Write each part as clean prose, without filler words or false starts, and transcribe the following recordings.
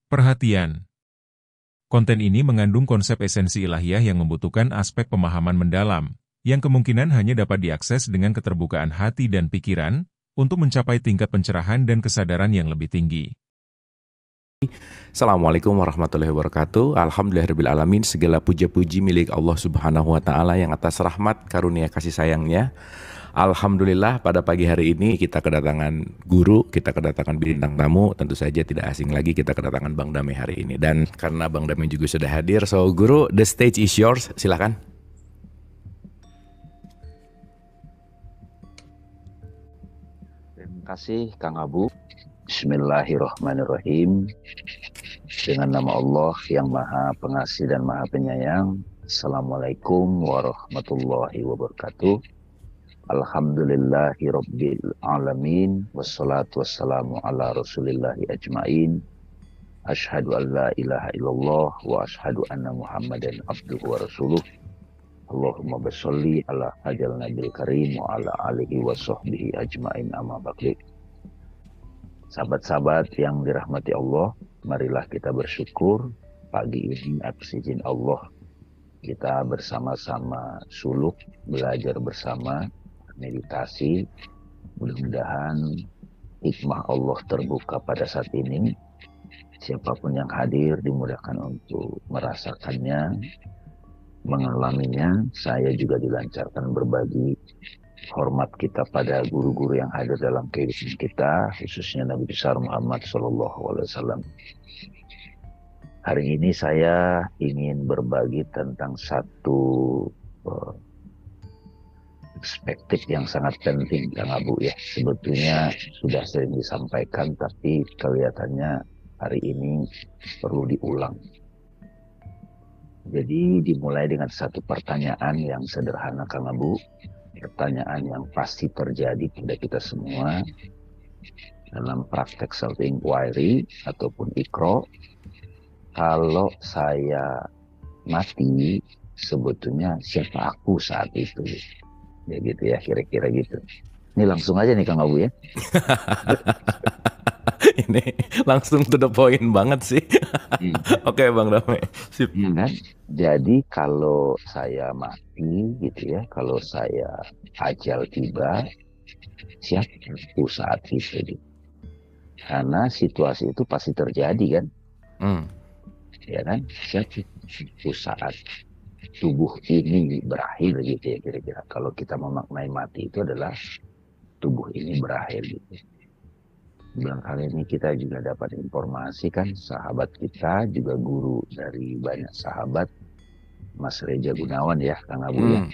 Perhatian, konten ini mengandung konsep esensi ilahiyah yang membutuhkan aspek pemahaman mendalam, yang kemungkinan hanya dapat diakses dengan keterbukaan hati dan pikiran, untuk mencapai tingkat pencerahan dan kesadaran yang lebih tinggi. Assalamualaikum warahmatullahi wabarakatuh. Alhamdulillahirrabbilalamin. Segala puja-puji milik Allah subhanahu wa ta'ala yang atas rahmat karunia kasih sayangnya. Alhamdulillah pada pagi hari ini kita kedatangan guru, kita kedatangan bintang tamu. Tentu saja tidak asing lagi kita kedatangan Bang Damai hari ini. Dan karena Bang Damai juga sudah hadir, so guru, the stage is yours, silakan. Terima kasih Kang Abu. Bismillahirrahmanirrahim. Dengan nama Allah yang Maha Pengasih dan Maha Penyayang. Assalamualaikum warahmatullahi wabarakatuh. Alhamdulillahi rabbil alamin. Wassalatu wassalamu ala rasulillahi ajmain. Ashhadu an la ilaha illallah wa ashhadu anna muhammadan abduhu wa rasuluh. Allahumma basolli ala hajal nabil karim wa ala alihi wa sahbihi ajmain amma ba'du. Sahabat-sahabat yang dirahmati Allah, marilah kita bersyukur pagi ini atas izin Allah. Kita bersama-sama suluk, belajar bersama, meditasi. Mudah-mudahan hikmah Allah terbuka pada saat ini. Siapapun yang hadir dimudahkan untuk merasakannya, mengalaminya. Saya juga dilancarkan berbagi hormat kita pada guru-guru yang hadir dalam kehidupan kita, khususnya Nabi besar Muhammad SAW. Hari ini saya ingin berbagi tentang satu perspektif yang sangat penting, Kang Abu ya. Sebetulnya sudah sering disampaikan, tapi kelihatannya hari ini perlu diulang. Jadi dimulai dengan satu pertanyaan yang sederhana, Kang Abu. Pertanyaan yang pasti terjadi pada kita semua dalam praktek self-inquiry ataupun ikro. Kalau saya mati, sebetulnya siapa aku saat itu? Ya gitu ya, kira-kira gitu. Ini langsung aja nih Kang Abu ya. Ini langsung to the point banget sih. Oke Bang Damai, sip. Kan? Jadi kalau saya mati gitu ya, kalau saya ajal tiba, siapa aku saat itu? Gitu. Karena situasi itu pasti terjadi kan, ya kan? Siapa aku saat tubuh ini berakhir gitu ya kira-kira. Kalau kita memaknai mati itu adalah tubuh ini berakhir gitu. Kali ini kita juga dapat informasi kan, sahabat kita juga guru dari banyak sahabat, Mas Reja Gunawan ya, Kang Abu ya,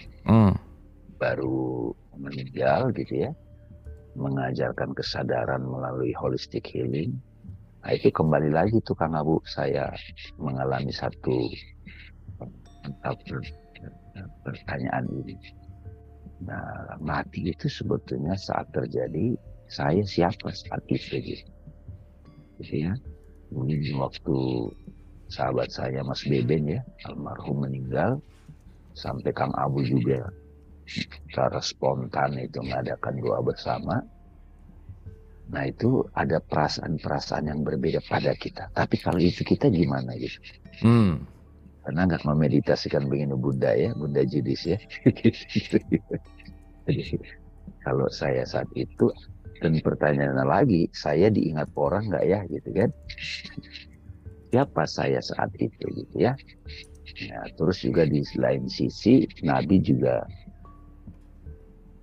baru meninggal gitu ya, mengajarkan kesadaran melalui holistic healing. Nah itu kembali lagi tuh Kang Abu, saya mengalami satu pertanyaan ini. Nah mati itu sebetulnya saat terjadi, saya siapa saat itu gitu ya. Mungkin waktu sahabat saya Mas Beben ya, almarhum meninggal, sampai Kang Abu juga secara spontan itu mengadakan doa bersama. Nah itu ada perasaan-perasaan yang berbeda pada kita. Tapi kalau itu kita gimana gitu? Karena nggak memeditasikan begini Bunda ya, Bunda Judis ya. Jadi kalau saya saat itu, dan pertanyaannya lagi, saya diingat orang nggak ya gitu kan? Siapa saya saat itu gitu ya? Nah, terus juga di lain sisi Nabi juga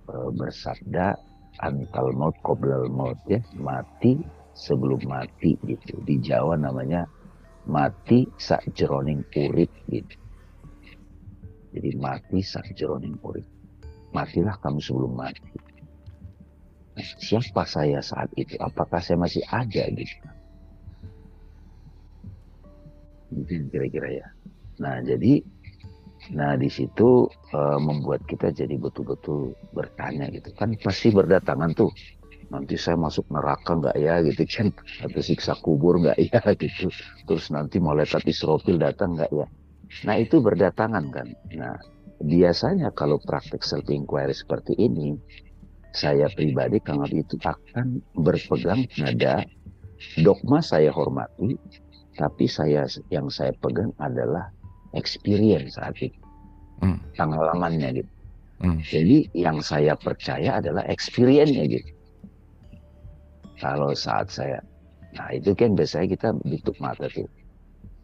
bersabda antal maut qoblal maut ya, mati sebelum mati gitu. Di Jawa namanya mati sakjeroning urip gitu. Jadi mati sakjeroning urip. Matilah kamu sebelum mati. Siapa saya saat itu? Apakah saya masih ada gitu? Mungkin kira-kira ya. Nah jadi, di situ membuat kita jadi betul-betul bertanya gitu kan, pasti berdatangan tuh. Nanti saya masuk neraka nggak ya gitu kan? Atau siksa kubur nggak ya gitu? Terus nanti malaikat Israfil datang nggak ya? Nah itu berdatangan kan. Nah biasanya kalau praktek self-inquiry seperti ini, saya pribadi Kang Abi itu akan berpegang pada dogma saya hormati, Tapi yang saya pegang adalah experience saat itu, pengalamannya gitu. Jadi yang saya percaya adalah experience-nya gitu. Kalau saat saya, nah itu kan biasanya kita tutup mata tuh.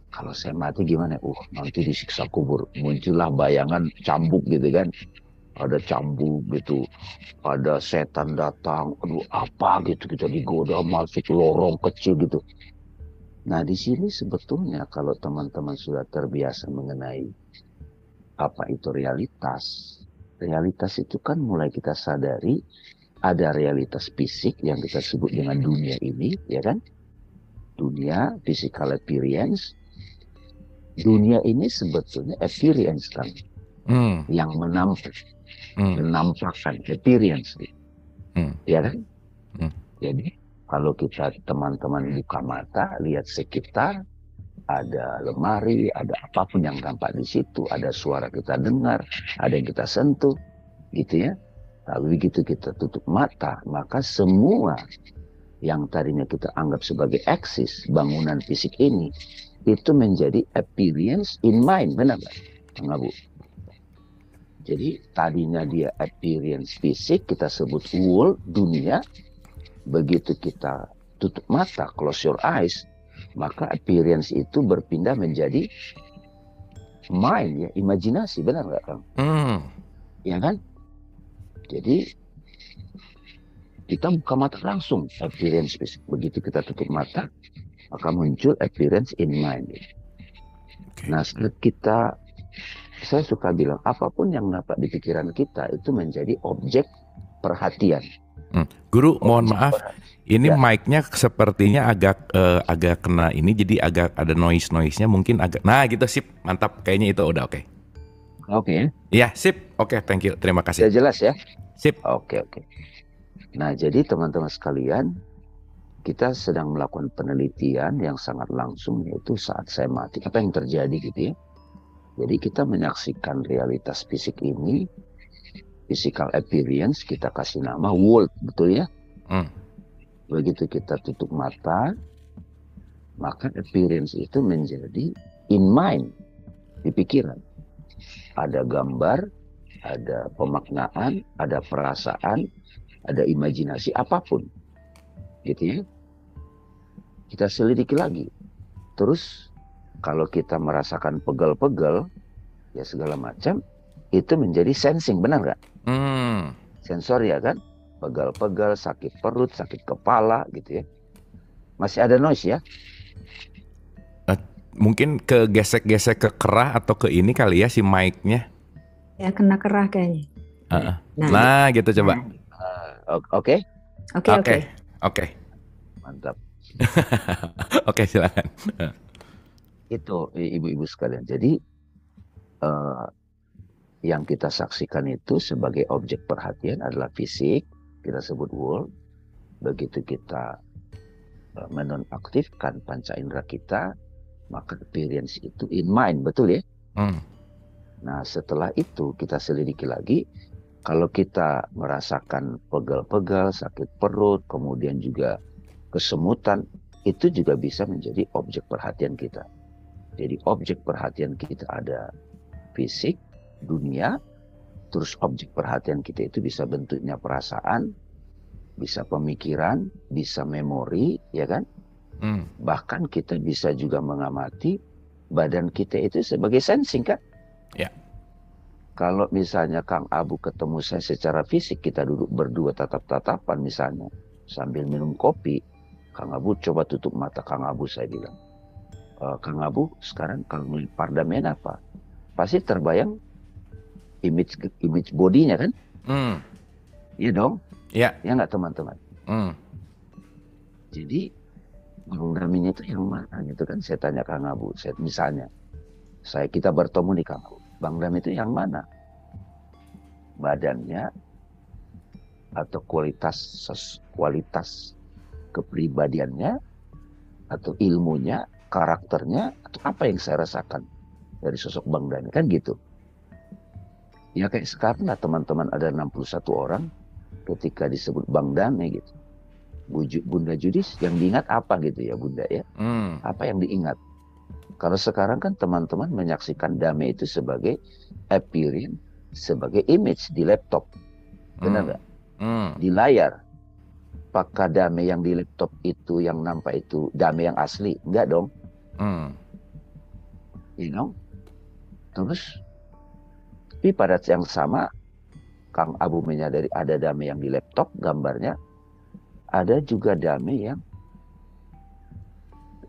Kalau saya mati gimana? Nanti disiksa kubur. Muncullah bayangan cambuk gitu kan. Ada cambuk gitu. Ada setan datang. Aduh apa gitu. Kita digoda masuk lorong kecil gitu. Nah di sini sebetulnya kalau teman-teman sudah terbiasa mengenai apa itu realitas. Realitas itu kan mulai kita sadari. Ada realitas fisik yang kita sebut dengan dunia ini. Ya kan? Dunia, physical appearance. Dunia ini sebetulnya experience kan, yang menampakkan experience, ya kan? Jadi kalau kita teman-teman buka mata, lihat sekitar, ada lemari, ada apapun yang tampak di situ, ada suara kita dengar, ada yang kita sentuh, gitu ya. Lalu begitu kita tutup mata, maka semua yang tadinya kita anggap sebagai eksis bangunan fisik ini, itu menjadi appearance in mind, benar nggak, Kang Abu? Jadi tadinya dia appearance fisik, kita sebut world, dunia. Begitu kita tutup mata, close your eyes, maka appearance itu berpindah menjadi mind, ya, imajinasi, benar nggak, Kang? Ya kan? Jadi kita buka mata langsung, appearance fisik. Begitu kita tutup mata, maka muncul appearance in mind. Nah, saya suka bilang, apapun yang dapat di pikiran kita itu menjadi objek perhatian. Guru, mohon maaf, ini ya. Mic-nya sepertinya agak kena ini, jadi agak ada noise-nya, mungkin agak. Nah, gitu, sip, mantap, kayaknya itu udah oke. Oke. Ya, sip, oke, thank you, terima kasih. Sudah jelas ya? Sip. Oke. Nah, jadi teman-teman sekalian, kita sedang melakukan penelitian yang sangat langsung, yaitu saat saya mati, apa yang terjadi gitu ya. Jadi kita menyaksikan realitas fisik ini, physical appearance, kita kasih nama world, betul ya. Begitu kita tutup mata, maka appearance itu menjadi in mind, di pikiran. Ada gambar, ada pemaknaan, ada perasaan, ada imajinasi, apapun, gitu ya. Kita selidiki lagi. Terus kalau kita merasakan pegal-pegal, ya segala macam, itu menjadi sensing, benar nggak? Sensor ya kan? Pegal-pegal, sakit perut, sakit kepala, gitu ya. Masih ada noise ya? Mungkin ke gesek-gesek ke kerah atau ke ini kali ya si mic-nya. Ya kena kerah kayaknya. Nah gitu coba. Oke. Mantap. Oke, silakan. Itu ibu-ibu sekalian. Jadi yang kita saksikan itu sebagai objek perhatian adalah fisik, kita sebut world. Begitu kita menonaktifkan panca indera kita, maka experience itu in mind, betul ya? Nah setelah itu kita selidiki lagi, kalau kita merasakan pegal-pegal, sakit perut, kemudian juga kesemutan, itu juga bisa menjadi objek perhatian kita. Jadi objek perhatian kita ada fisik, dunia, terus objek perhatian kita itu bisa bentuknya perasaan, bisa pemikiran, bisa memori, ya kan? Bahkan kita bisa juga mengamati badan kita itu sebagai sensing kan? Ya. Kalau misalnya Kang Abu ketemu saya secara fisik, kita duduk berdua tatap-tatapan misalnya, sambil minum kopi, Kang Abu coba tutup mata Kang Abu, saya bilang, Kang Abu sekarang kalau melihat pardamen apa? Pasti terbayang image bodinya kan? Iya dong? Iya. Ya nggak teman-teman? Jadi Bang Damin itu yang mana gitu kan? Saya tanya Kang Abu, misalnya kita bertemu di Kang Abu, Bang Damin itu yang mana? Badannya atau kualitas kepribadiannya atau ilmunya, karakternya, atau apa yang saya rasakan dari sosok Bang Damin kan gitu. Ya kayak sekarang lah teman-teman ada 61 orang ketika disebut Bang Dame gitu. Bunda Judis, yang diingat apa gitu ya Bunda ya? Apa yang diingat? Kalau sekarang kan teman-teman menyaksikan damai itu sebagai appearance, sebagai image di laptop. Benar nggak? Di layar. Apakah damai yang di laptop itu yang nampak itu damai yang asli? Enggak dong. You know? Terus, tapi pada saat yang sama, Kang Abu menyadari ada damai yang di laptop gambarnya, ada juga damai yang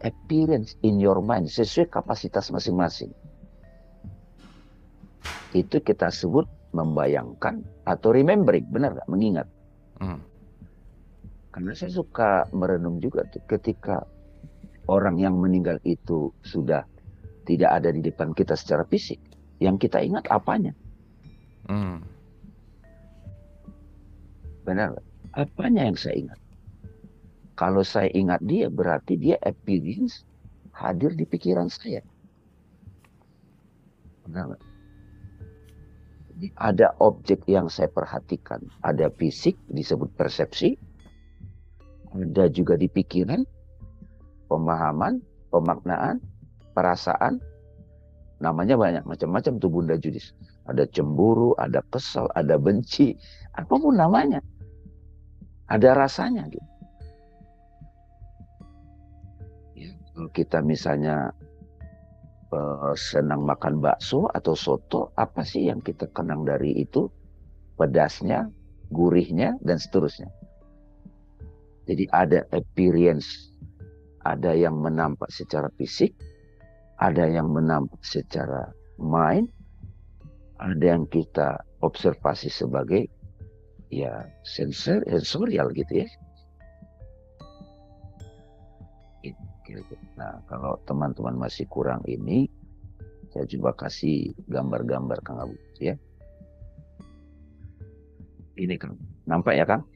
appearance in your mind, sesuai kapasitas masing-masing. Itu kita sebut membayangkan atau remembering, benar nggak? Mengingat. Karena saya suka merenung juga tuh, ketika orang yang meninggal itu sudah tidak ada di depan kita secara fisik, yang kita ingat apanya? Benar nggak? Apanya yang saya ingat? Kalau saya ingat dia, berarti dia appearance hadir di pikiran saya. Benar nggak? Jadi ada objek yang saya perhatikan. Ada fisik, disebut persepsi. Ada juga di pikiran, pemahaman, pemaknaan, perasaan. Namanya banyak, macam-macam tuh Bunda Judis. Ada cemburu, ada kesal, ada benci. Apapun namanya. Ada rasanya gitu. Ya, kalau kita misalnya senang makan bakso atau soto, apa sih yang kita kenang dari itu? Pedasnya, gurihnya, dan seterusnya. Jadi ada appearance, ada yang menampak secara fisik, ada yang menampak secara mind, ada yang kita observasi sebagai ya sensorial gitu ya. Nah, kalau teman-teman masih kurang ini, saya coba kasih gambar-gambar Kang Abu ya. Ini Kang, nampak ya Kang?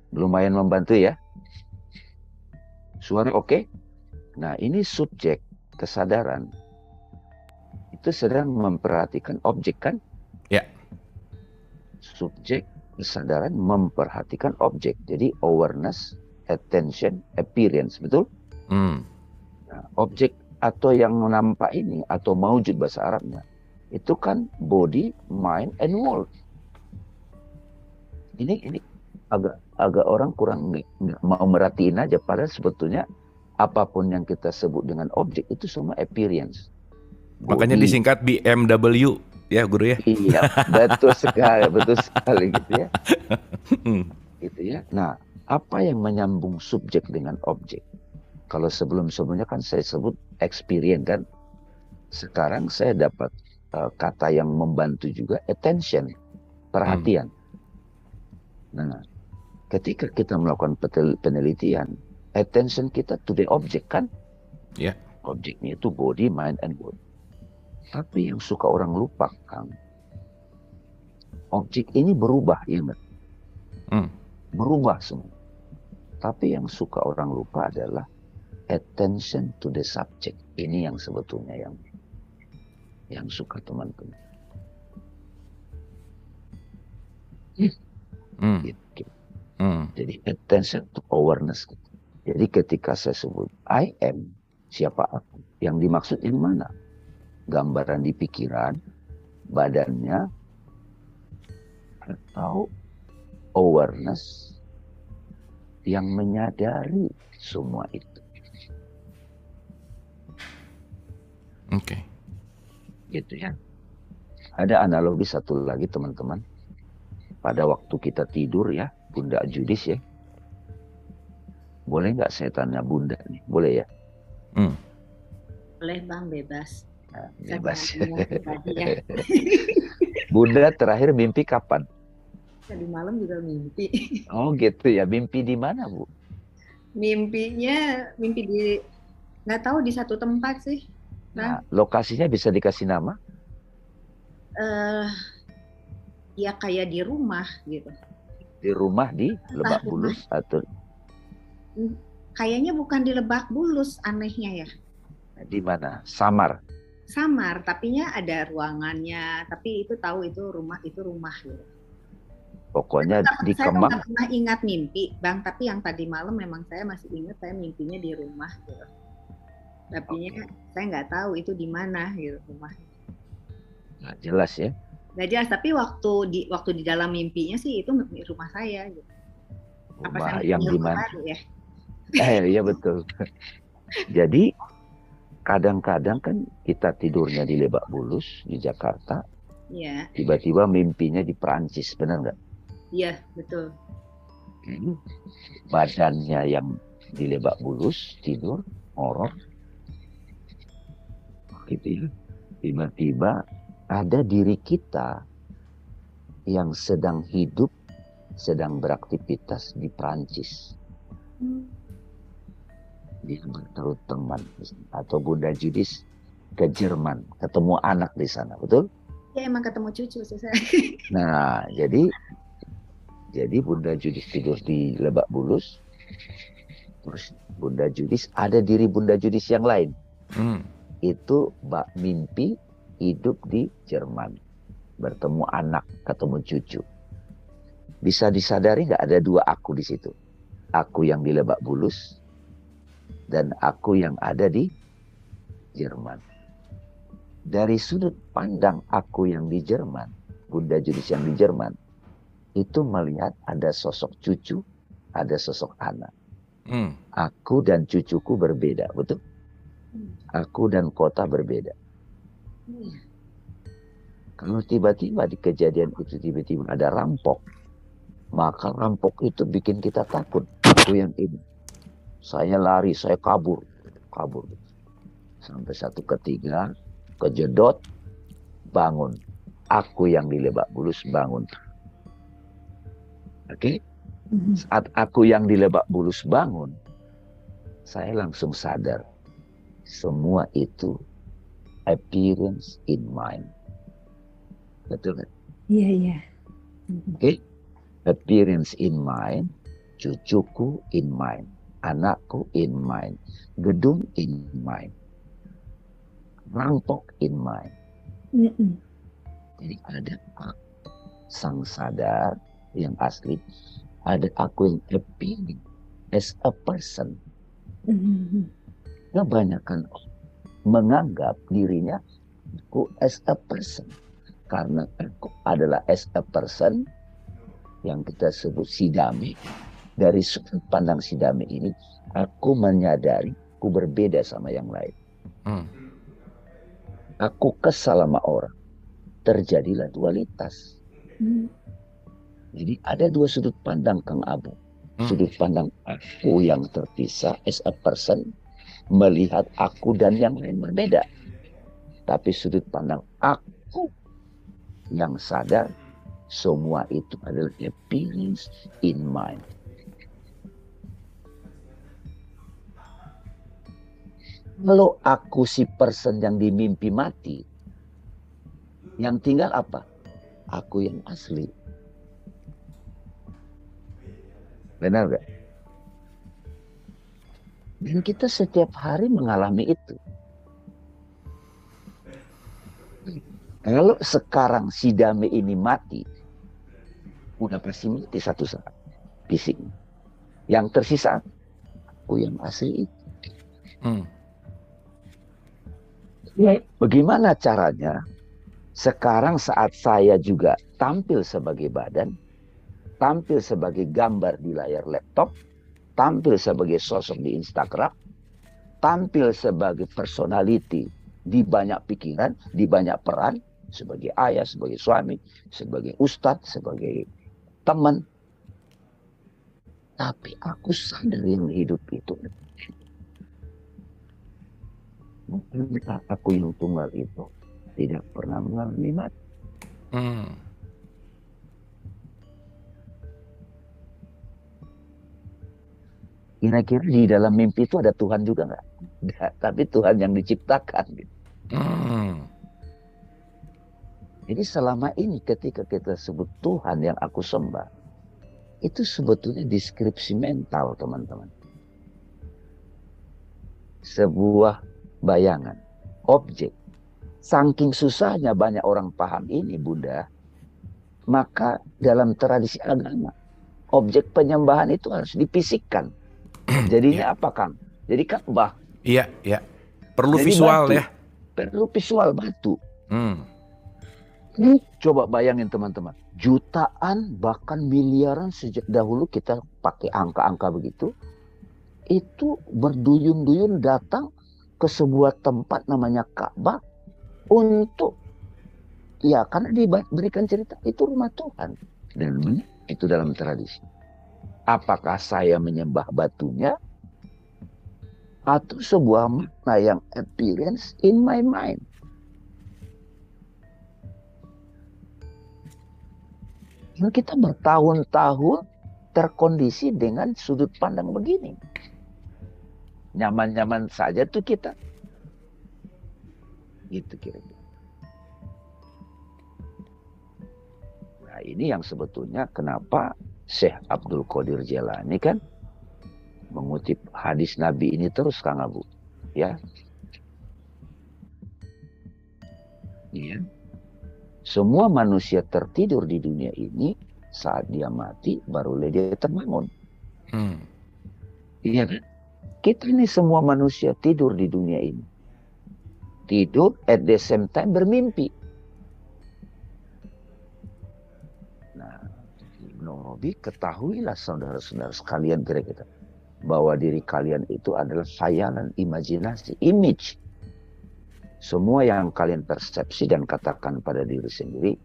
Lumayan membantu ya. Suara oke? Nah, ini subjek kesadaran itu sedang memperhatikan objek kan? Ya. Subjek kesadaran memperhatikan objek. Jadi awareness, attention, appearance, betul? Nah, objek atau yang nampak ini atau maujud bahasa Arabnya itu kan body, mind, and world. Ini agak orang kurang nggak mau merhatiin aja, padahal sebetulnya apapun yang kita sebut dengan objek itu semua appearance. Makanya disingkat BMW ya Guru ya. Iya, betul sekali gitu ya. Gitu ya. Nah, apa yang menyambung subjek dengan objek? Kalau sebelum-sebelumnya kan saya sebut experience kan. Sekarang saya dapat kata yang membantu juga, attention, perhatian. Nah, ketika kita melakukan penelitian, attention kita to the object kan? Ya. Objeknya itu body, mind, and world. Tapi yang suka orang lupa, Kang, objek ini berubah, ya Mbak? Berubah semua. Tapi yang suka orang lupa adalah attention to the subject. Ini yang sebetulnya yang suka teman-teman. Gitu. Jadi attention to awareness. Jadi ketika saya sebut I am, siapa aku? Yang dimaksud ini mana? Gambaran di pikiran, badannya, atau awareness yang menyadari semua itu. Oke. Gitu ya. Ada analogi satu lagi teman-teman. Pada waktu kita tidur ya, Bunda Judis ya. Boleh nggak saya tanya Bunda nih? Boleh ya? Boleh Bang, bebas. Nah, bebas. Tadi ya. Bunda terakhir mimpi kapan? Tadi malam juga mimpi. Oh gitu ya. Mimpi di mana Bu? Mimpi nggak tahu di satu tempat sih. Nah, lokasinya bisa dikasih nama? Ya kayak di rumah gitu. Di rumah di Lebak Bulus atau? Kayaknya bukan di Lebak Bulus, anehnya ya. Di mana? Samar. Samar, tapinya ada ruangannya, tapi itu tahu itu rumah gitu. Pokoknya di Saya tuh Kemang. nggak pernah ingat mimpi, Bang. Tapi yang tadi malam memang saya masih ingat saya mimpinya di rumah gitu. Tapi saya nggak tahu itu di mana gitu rumah. Nggak jelas ya. Nggak jelas. Tapi waktu di dalam mimpinya sih itu rumah saya. Gitu. Apa Rumah saya yang di rumah mana? baru ya? Iya betul. Jadi kadang-kadang kan kita tidurnya di Lebak Bulus di Jakarta, Iya, tiba-tiba mimpinya di Perancis, benar nggak? iya betul. Badannya yang di Lebak Bulus tidur ngorok, gitu ya. Tiba-tiba ada diri kita yang sedang hidup, sedang beraktivitas di Perancis. Dia bertemu teman atau Bunda Judis ke Jerman, ketemu anak di sana, betul? Ya emang ketemu cucu sih saya. Nah, jadi Bunda Judis tidur di Lebak Bulus, terus Bunda Judis ada diri Bunda Judis yang lain. Itu mimpi hidup di Jerman, bertemu anak, ketemu cucu. Bisa disadari nggak ada dua aku di situ? Aku yang di Lebak Bulus dan aku yang ada di Jerman. Dari sudut pandang aku yang di Jerman, Bunda Judis yang di Jerman, itu melihat ada sosok cucu, ada sosok anak. Aku dan cucuku berbeda, betul? Aku dan kota berbeda. Kalau tiba-tiba di kejadian itu tiba-tiba ada rampok, maka rampok itu bikin kita takut. Aku yang ini. Saya lari, saya kabur. Sampai satu ketiga, kejedot, bangun. Aku yang di Lebak Bulus bangun. Oke? Saat aku yang di Lebak Bulus bangun, saya langsung sadar. Semua itu appearance in mind. Betul kan? Iya. Oke? Appearance in mind, cucuku in mind. Anakku in mind, gedung in mind, rampok in mind. Jadi ada sang sadar yang asli, ada aku yang appearing as a person. Kebanyakan menganggap dirinya aku as a person, karena aku adalah as a person yang kita sebut sidami. Dari sudut pandang sidami ini, aku menyadari aku berbeda sama yang lain. Aku kesal sama orang. Terjadilah dualitas. Jadi ada dua sudut pandang Kang Abu. Sudut pandang aku yang terpisah as a person, melihat aku dan yang lain berbeda. Tapi sudut pandang aku yang sadar, semua itu adalah appearance in mind. Kalau aku si person yang dimimpi mati, yang tinggal apa? Aku yang asli. Benar gak? Dan kita setiap hari mengalami itu. Kalau sekarang si Dame ini mati, udah pasti mati satu saat. Fisiknya. Yang tersisa, aku yang asli itu. Bagaimana caranya? Sekarang saat saya juga tampil sebagai badan, tampil sebagai gambar di layar laptop, tampil sebagai sosok di Instagram, tampil sebagai personality di banyak pikiran, di banyak peran, sebagai ayah, sebagai suami, sebagai ustadz, sebagai teman. Tapi aku sadar yang hidup itu. Aku yang tunggal itu tidak pernah mengalami mati. Kira-kira di dalam mimpi itu ada Tuhan juga nggak? Nggak, tapi Tuhan yang diciptakan. Gitu. Jadi selama ini ketika kita sebut Tuhan yang aku sembah, itu sebetulnya deskripsi mental, teman-teman. Sebuah bayangan, objek. Saking susahnya banyak orang paham ini, Bunda, Maka dalam tradisi agama, objek penyembahan itu harus difisikkan. Jadinya apa, Kang? Jadi Ka'bah. Iya. Perlu Jadi visual batu. ya. Perlu visual batu. Ini coba bayangin teman-teman. Jutaan bahkan miliaran sejak dahulu kita pakai angka-angka begitu. Itu berduyun-duyun datang ke sebuah tempat namanya Ka'bah untuk, ya karena diberikan cerita itu rumah Tuhan. Dan itu dalam tradisi. Apakah saya menyembah batunya atau sebuah makna yang appearance in my mind? Dan kita bertahun-tahun terkondisi dengan sudut pandang begini. Nyaman-nyaman saja tuh kita. Gitu kira-kira. Nah ini yang sebetulnya kenapa Syekh Abdul Qadir Jailani kan mengutip hadis Nabi ini terus, Kang Abu. Ya. Iya. Semua manusia tertidur di dunia ini, saat dia mati barulah dia terbangun. Iya kan? Kita ini semua manusia tidur di dunia ini. Tidur at the same time bermimpi. Nah, Ibn Arabi, ketahuilah saudara-saudara sekalian kira-kira bahwa diri kalian itu adalah khayalan, imajinasi, image. Semua yang kalian persepsi dan katakan pada diri sendiri,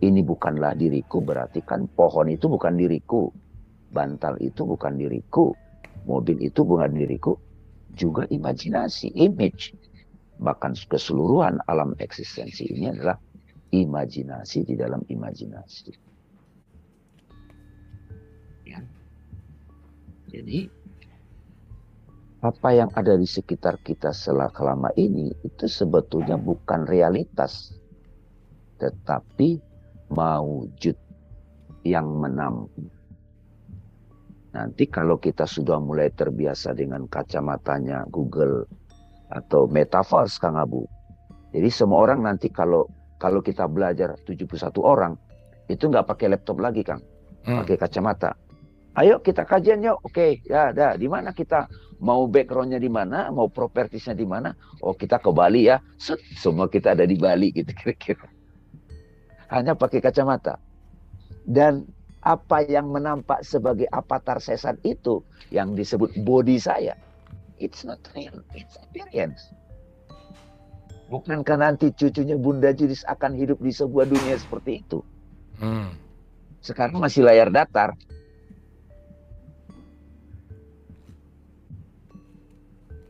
ini bukanlah diriku, berarti kan pohon itu bukan diriku, bantal itu bukan diriku, mobil itu bukan diriku, juga imajinasi, image. Bahkan keseluruhan alam eksistensi ini adalah imajinasi di dalam imajinasi. Ya. Jadi apa yang ada di sekitar kita selama ini itu sebetulnya bukan realitas, tetapi maujud yang menampung. Nanti kalau kita sudah mulai terbiasa dengan kacamatanya Google atau Metaverse, Kang Abu. Jadi semua orang nanti kalau kita belajar 71 orang, itu nggak pakai laptop lagi, Kang. Pakai kacamata. Ayo kita kajian yuk. Oke, ya dah. Di mana kita mau backgroundnya di mana, mau propertiesnya di mana? Oh kita ke Bali ya. Semua kita ada di Bali gitu kira-kira. Hanya pakai kacamata. Dan apa yang menampak sebagai avatar sesan itu yang disebut body saya, it's not real, it's appearance. Bukankah nanti cucunya Bunda Judis akan hidup di sebuah dunia seperti itu? Sekarang masih layar datar.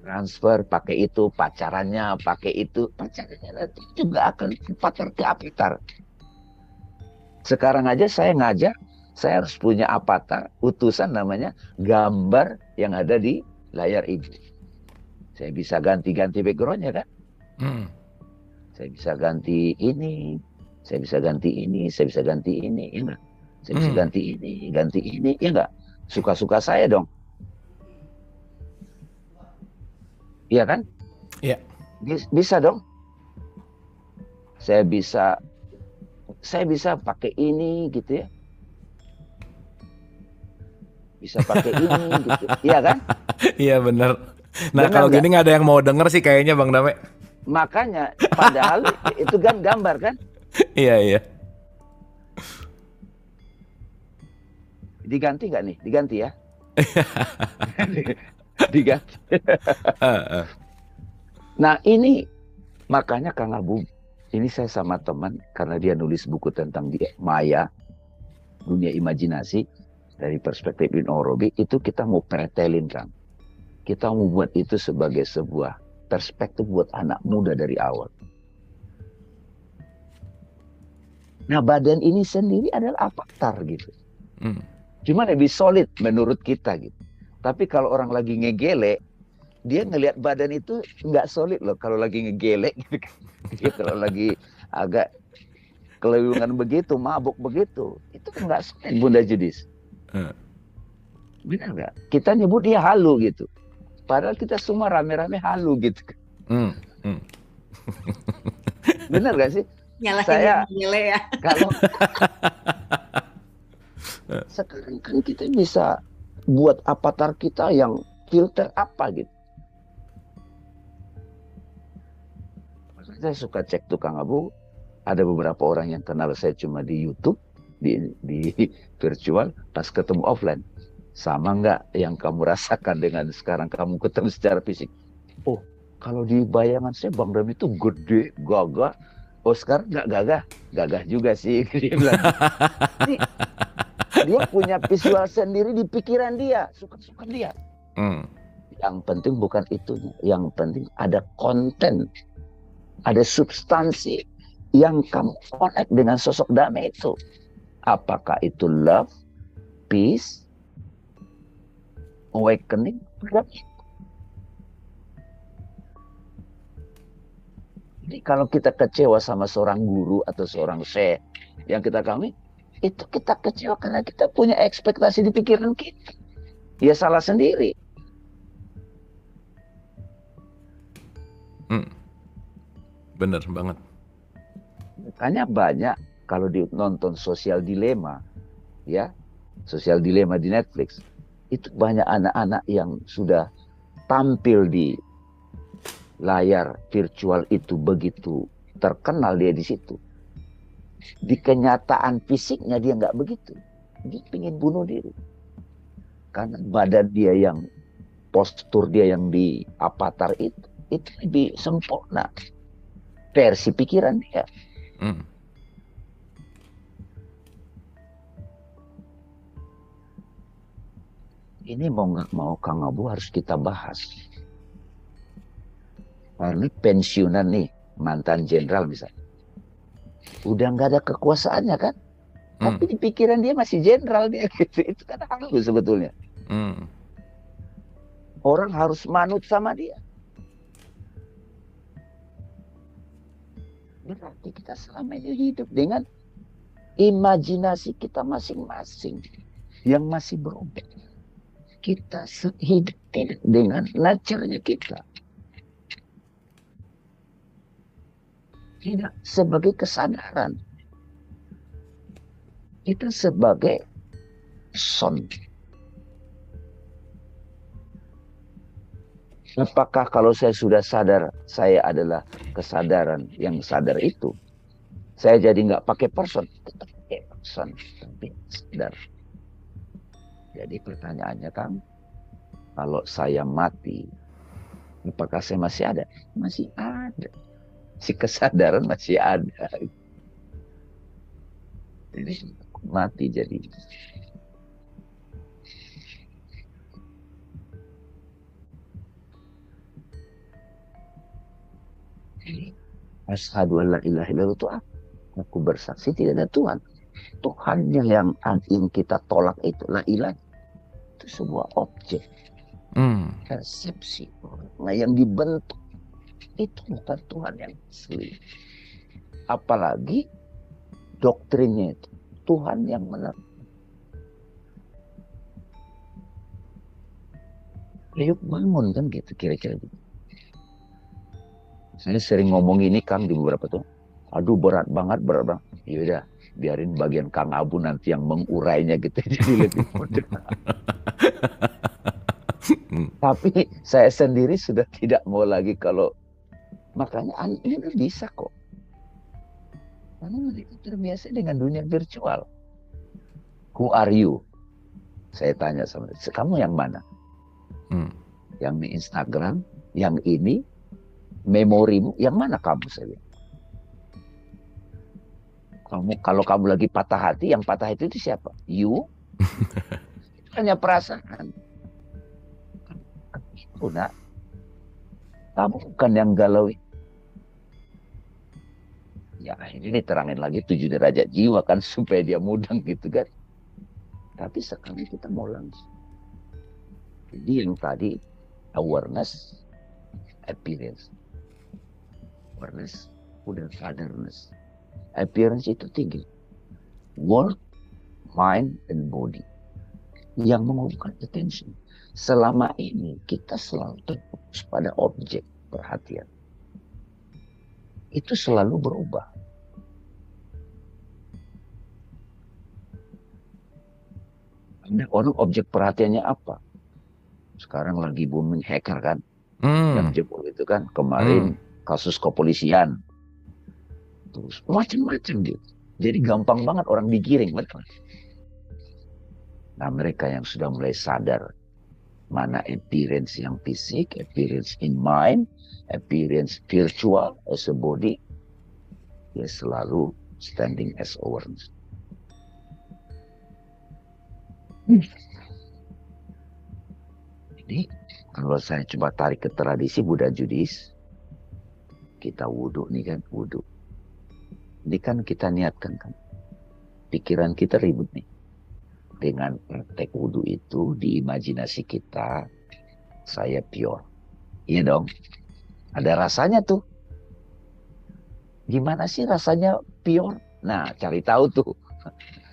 Transfer pakai itu, pacarannya pakai itu, pacarannya nanti juga akan avatar. Sekarang aja saya ngajar, saya harus punya avatar, utusan namanya gambar yang ada di layar ibu. Saya bisa ganti-ganti backgroundnya kan? Saya bisa ganti ini, saya bisa ganti ini, saya bisa ganti ini, ya enggak? Saya bisa ganti ini, ya enggak? Suka-suka saya dong. Iya kan? Iya. Bisa dong. Saya bisa pakai ini gitu ya. Bisa pakai ini gitu. Iya kan? Iya benar. Nah Benar kalau nggak? gini nggak ada yang mau denger sih kayaknya Bang Dame. Makanya padahal itu kan gambar kan? Iya. Diganti nggak nih? Diganti ya? Diganti. Nah ini makanya Kang Abu, ini saya sama teman karena dia nulis buku tentang Maya, dunia imajinasi dari perspektif Ibn Arabi, itu kita mau pretelin Kang. Kita mau buat itu sebagai sebuah perspektif buat anak muda dari awal. Nah badan ini sendiri adalah avatar gitu. Cuma lebih solid menurut kita gitu. Tapi kalau orang lagi ngegele, dia ngelihat badan itu nggak solid loh kalau lagi ngegele gitu. Kalau lagi agak kelewingan begitu, mabuk begitu, itu kan nggak solid Bunda Judis. Benar nggak? Kita nyebut dia halu gitu. Padahal kita semua rame-rame halu gitu. Benar nggak sih? Nyalahin Saya yang gele ya. Sekarang kan kita bisa buat avatar kita yang filter apa gitu. Saya suka cek tukang abu, ada beberapa orang yang kenal saya cuma di YouTube, di virtual, pas ketemu offline. Sama nggak yang kamu rasakan dengan sekarang kamu ketemu secara fisik? Oh, kalau di bayangan saya Bang Ram itu gede, gagah. Oh, sekarang nggak gagah, gagah juga sih. Dia bilang. Jadi, dia punya visual sendiri di pikiran dia, suka-suka dia. Yang penting bukan itunya, yang penting ada konten, ada substansi yang kamu connect dengan sosok damai itu. Apakah itu love, peace, awakening? Jadi kalau kita kecewa sama seorang guru atau seorang syekh yang kita kami, itu kita kecewa karena kita punya ekspektasi di pikiran kita. Ya salah sendiri. Bener banget. Makanya banyak kalau nonton Sosial Dilema, ya, Sosial Dilema di Netflix, itu banyak anak-anak yang sudah tampil di layar virtual itu begitu terkenal dia di situ. Di kenyataan fisiknya dia nggak begitu. Dia ingin bunuh diri. Karena badan dia yang, postur dia yang di avatar itu lebih sempurna. Versi pikiran dia. Ini mau nggak mau Kang Abu harus kita bahas. Karena pensiunan nih, mantan jenderal misalnya. Udah nggak ada kekuasaannya kan? Tapi di pikiran dia masih jenderal dia gitu. Itu kan halus sebetulnya. Orang harus manut sama dia. Berarti kita selama ini hidup dengan imajinasi kita masing-masing yang masih berubah. Kita hidup dengan nature-nya kita. Tidak sebagai kesadaran. Kita sebagai son. Apakah kalau saya sudah sadar, saya adalah kesadaran yang sadar itu, saya jadi nggak pakai person, tetap pakai person, tapi sadar. Jadi pertanyaannya Kang, kalau saya mati, apakah saya masih ada? Masih ada. Si kesadaran masih ada. Jadi mati jadi. Asyhadu an la ilaha illallah itu apa? Aku bersaksi tidak ada Tuhan. Tuhan yang kita tolak itu la ilaha. Itu sebuah objek. Persepsi orang yang dibentuk. Itu bukan Tuhan yang asli. Apalagi doktrinnya itu. Tuhan yang menentukan. Yuk bangun kan gitu kira-kira gitu. Saya sering ngomong ini Kang di beberapa tuh. Aduh berat banget. Yaudah biarin bagian Kang Abu nanti yang mengurainya gitu. Jadi lebih mudah. Tapi saya sendiri sudah tidak mau lagi kalau. Makanya ini bisa kok. Karena mereka terbiasa dengan dunia virtual. Who are you? Saya tanya sama dia. Kamu yang mana? Yang di Instagram? Yang ini? Memorimu, yang mana kamu saya? Kalau kamu lagi patah hati, yang patah hati itu siapa? You? Itu hanya perasaan. Itu nak. Kamu bukan yang galau. Ya ini diterangin lagi 7 derajat jiwa kan supaya dia mudeng gitu kan. Tapi sekarang kita mau langsung. Jadi yang tadi awareness, appearance. Awareness, udah sadarness. Appearance itu tinggi. World, mind, and body. Yang mengumpulkan attention. Selama ini kita selalu terfokus pada objek perhatian. Itu selalu berubah. Ada orang objek perhatiannya apa? Sekarang lagi booming hacker kan, yang Hmm. jebol itu kan kemarin kasus kepolisian, terus macam-macam gitu. Jadi gampang banget orang digiring, betul. Nah mereka yang sudah mulai sadar mana appearance yang fisik, appearance in mind, appearance virtual as a body, ya selalu standing as awareness. Jadi kalau saya coba tarik ke tradisi Buddha Judis, kita wudhu nih kan, wudhu. Ini kan kita niatkan kan, pikiran kita ribut nih. Dengan praktek wudhu itu di imajinasi kita, saya pure. Iya dong, ada rasanya tuh. Gimana sih rasanya pure? Nah, cari tahu tuh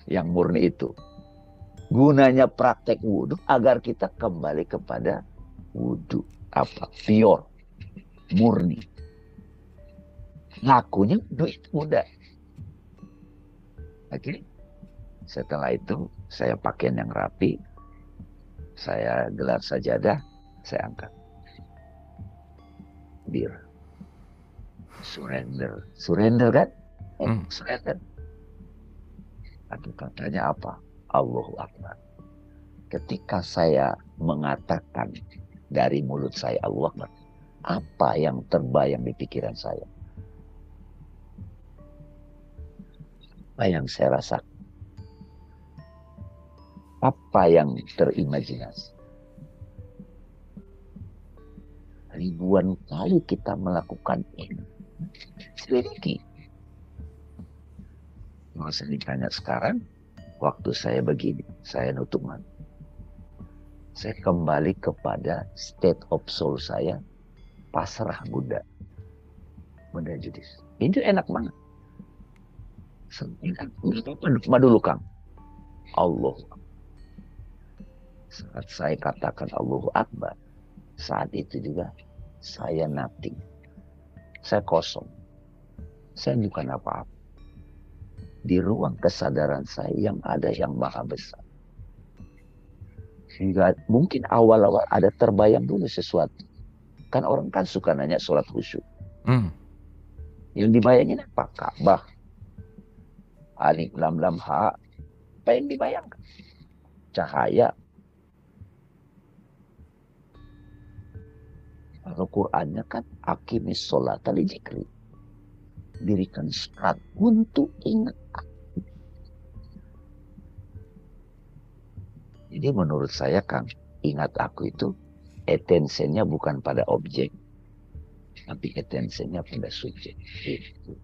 yang murni itu. Gunanya praktek wudhu agar kita kembali kepada wudhu. Apa? Pure. Murni. Lakunya wudhu itu mudah. Oke. Setelah itu saya pakaian yang rapi. Saya gelar sajadah. Saya angkat. Bir. Surrender. Surrender kan? Surrender. Atau katanya apa? Allahu Akbar. Ketika saya mengatakan dari mulut saya Allah Akbar, apa yang terbayang di pikiran saya? Apa yang saya rasakan? Apa yang terimajinasi? Ribuan kali kita melakukan ini. Selidiki. Kalau saya ditanya sekarang, waktu saya begini, saya nutup mata. Saya kembali kepada state of soul saya, pasrah Buddha. Buddha Judis. Itu enak banget. Apa dulu Kang? Allah. Saat saya katakan Allahu Akbar, saat itu juga saya nothing. Saya kosong. Saya bukan apa-apa. Di ruang kesadaran saya yang ada yang maha besar. Sehingga mungkin awal-awal ada terbayang dulu sesuatu. Kan orang kan suka nanya sholat khusyuk. Yang dibayangin apa? Ka'bah. Alif lam lam ha. Apa yang dibayangkan? Cahaya. Kalau Qur'annya kan aqimis sholata li dzikri. Dirikan sholat untuk ingat aku. Jadi menurut saya Kang, ingat aku itu attention-nya bukan pada objek, tapi attention-nya pada subjek. Itu.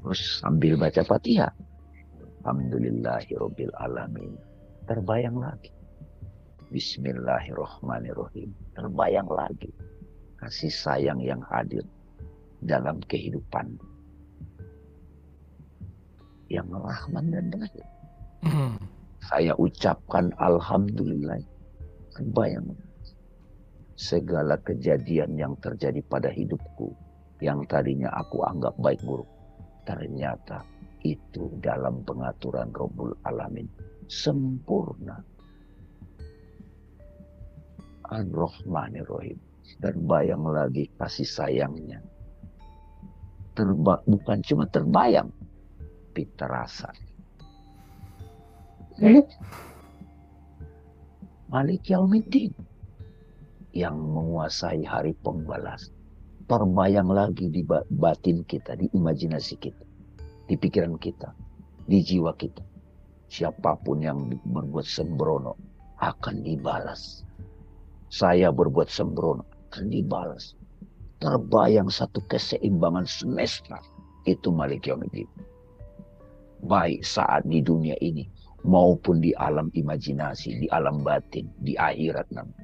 Terus sambil baca Fatihah, Alhamdulillahirabbil alamin. Terbayang lagi. Bismillahirrahmanirrahim. Terbayang lagi kasih sayang yang hadir dalam kehidupan yang rahman dan rahim. Saya ucapkan alhamdulillah. Terbayang segala kejadian yang terjadi pada hidupku yang tadinya aku anggap baik buruk, ternyata itu dalam pengaturan Rabbul Alamin sempurna. Ar-Rahmanir-Rahim. Terbayang lagi kasih sayangnya. Bukan cuma terbayang, tapi terasa. Malik Yaumiddin yang menguasai hari pembalas. Terbayang lagi di batin kita, di imajinasi kita, di pikiran kita, di jiwa kita. Siapapun yang berbuat sembrono akan dibalas. Saya berbuat sembrono akan dibalas. Terbayang satu keseimbangan semesta. Itu Malik Yaumiddin. Baik saat di dunia ini maupun di alam imajinasi, di alam batin, di akhirat nanti.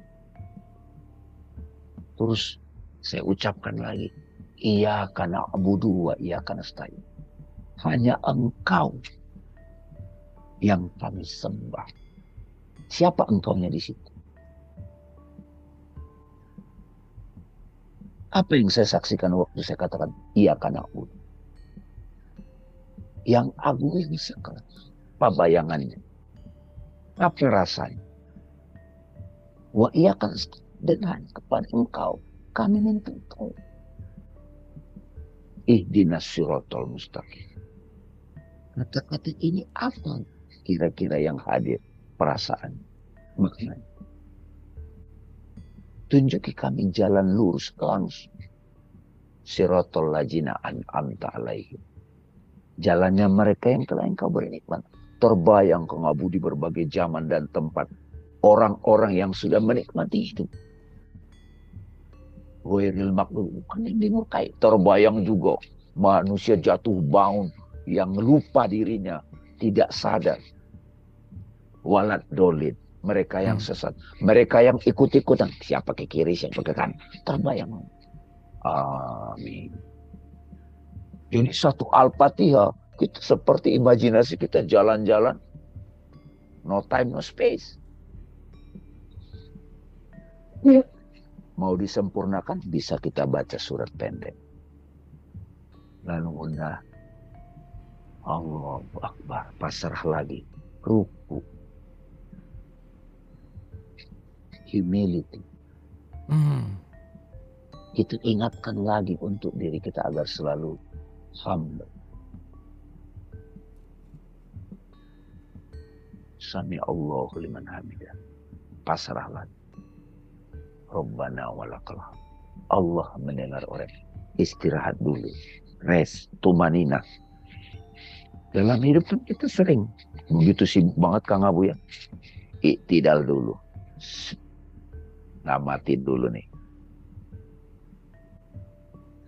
Terus saya ucapkan lagi, Iyyaka na'budu wa iyyaka nasta'in. Hanya Engkau yang kami sembah. Siapa engkaunya di situ? Apa yang saya saksikan waktu saya katakan Iyyaka na'budu? yang agung sekali. Apa bayangannya? Apa rasanya? Wa iya kan dengan kepada engkau kami minta engkau. Ihdinas siratal mustaqim. Kata-kata ini apa kira-kira yang hadir perasaan maknanya? Tunjuki kami jalan lurus langsung. Siratal ladzina an'amta alaihim. Jalannya mereka yang telah engkau beri nikmat. Terbayang ke ngabu di berbagai zaman dan tempat. Orang-orang yang sudah menikmati itu. Ghairil maghdubi, bukan yang dimurkai. Terbayang juga manusia jatuh bangun yang lupa dirinya, tidak sadar. Walad dolid, mereka yang sesat, mereka yang ikut-ikutan, siapa ke kiri, siapa ke kanan. Terbayang. Amin. Jadi satu Al-Fatihah, kita seperti imajinasi kita jalan-jalan, no time, no space. Mau disempurnakan, bisa kita baca surat pendek. Lalu udah, Allahu Akbar, pasrah lagi, ruku, humility. Itu ingatkan lagi untuk diri kita agar selalu humble. Sami Allahu liman hamidah. Pasrah lagi. Rabbana walakal hamd. Allah mendengar orang. Istirahat dulu. Rest. Tumanina. Dalam hidup kan kita sering. Begitu sibuk banget Kang Abu ya. Iktidal dulu. Namatin dulu nih.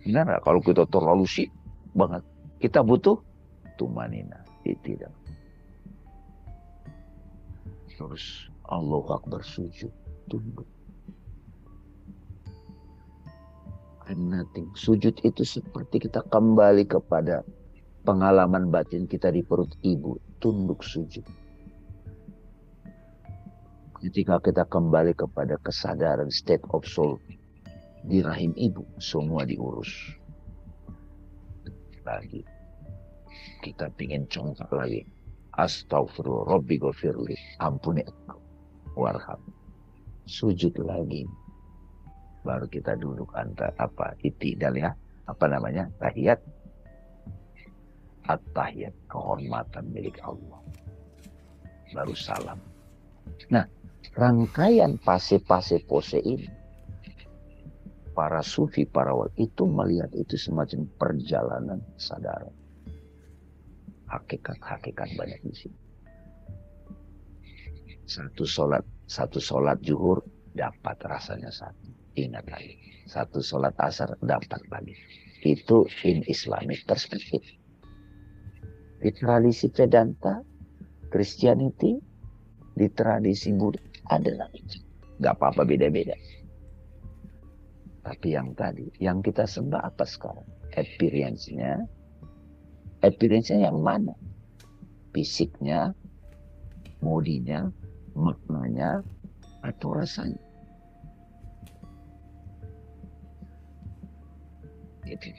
Benar gak? Kalau kita terlalu sibuk banget. Kita butuh tumanina. Iktidal. Terus Allahu Akbar sujud. Tunduk. Nothing. Sujud itu seperti kita kembali kepada pengalaman batin kita di perut ibu. Tunduk sujud. Ketika kita kembali kepada kesadaran state of soul di rahim ibu, semua diurus. Lagi kita pingin congkak lagi. Astaghfirullah Rabbi ghafirli. Ampuni aku. Warham. Sujud lagi. Baru kita duduk antara itidal ya. Apa namanya? Tahiyat. At-tahiyat. Kehormatan milik Allah. Baru salam. Nah, rangkaian pase-pase pose ini. Para sufi, para wali itu melihat itu semacam perjalanan kesadaran. Hakikat-hakikat banyak di sini. Satu solat zuhur dapat rasanya satu. Ingat lagi. Satu sholat asar dapat lagi. Itu in Islamic perspective. Di tradisi Vedanta, Christianity, di tradisi Buddha ada lagi. Gak apa-apa beda-beda. Tapi yang tadi, yang kita sembah apa sekarang? Experience-nya yang mana? Fisiknya, modinya, maknanya, atau rasanya? Jadi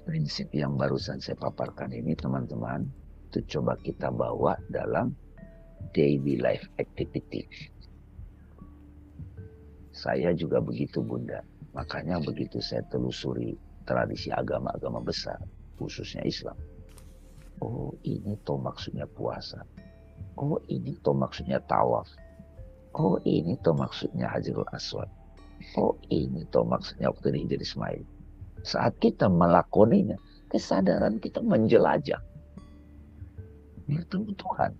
prinsip yang barusan saya paparkan ini teman-teman, itu coba kita bawa dalam daily life activity. Saya juga begitu Bunda, makanya begitu saya telusuri tradisi agama-agama besar, khususnya Islam. Oh ini toh maksudnya puasa. Oh ini toh maksudnya tawaf. Oh ini toh maksudnya Hajarul Aswad. Oh ini toh maksudnya waktu ini Hijri Ismail. Saat kita melakoninya, kesadaran kita menjelajah. Bertemu Tuhan.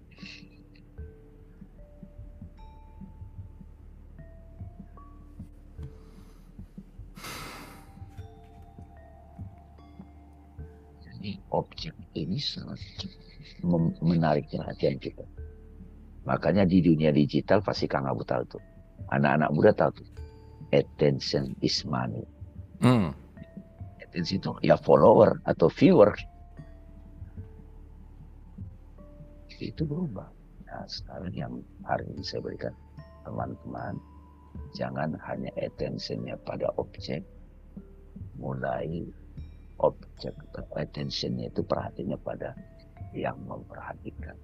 Jadi objek ini sangat menarik perhatian kita. Makanya di dunia digital pasti Kang Abu tahu tuh. Anak-anak muda tahu tuh. Attention is money. Attention itu ya follower atau viewer. Itu berubah. Nah sekarang yang hari ini saya berikan teman-teman, jangan hanya attentionnya pada objek, mulai objek attentionnya itu perhatiannya pada yang memperhatikan.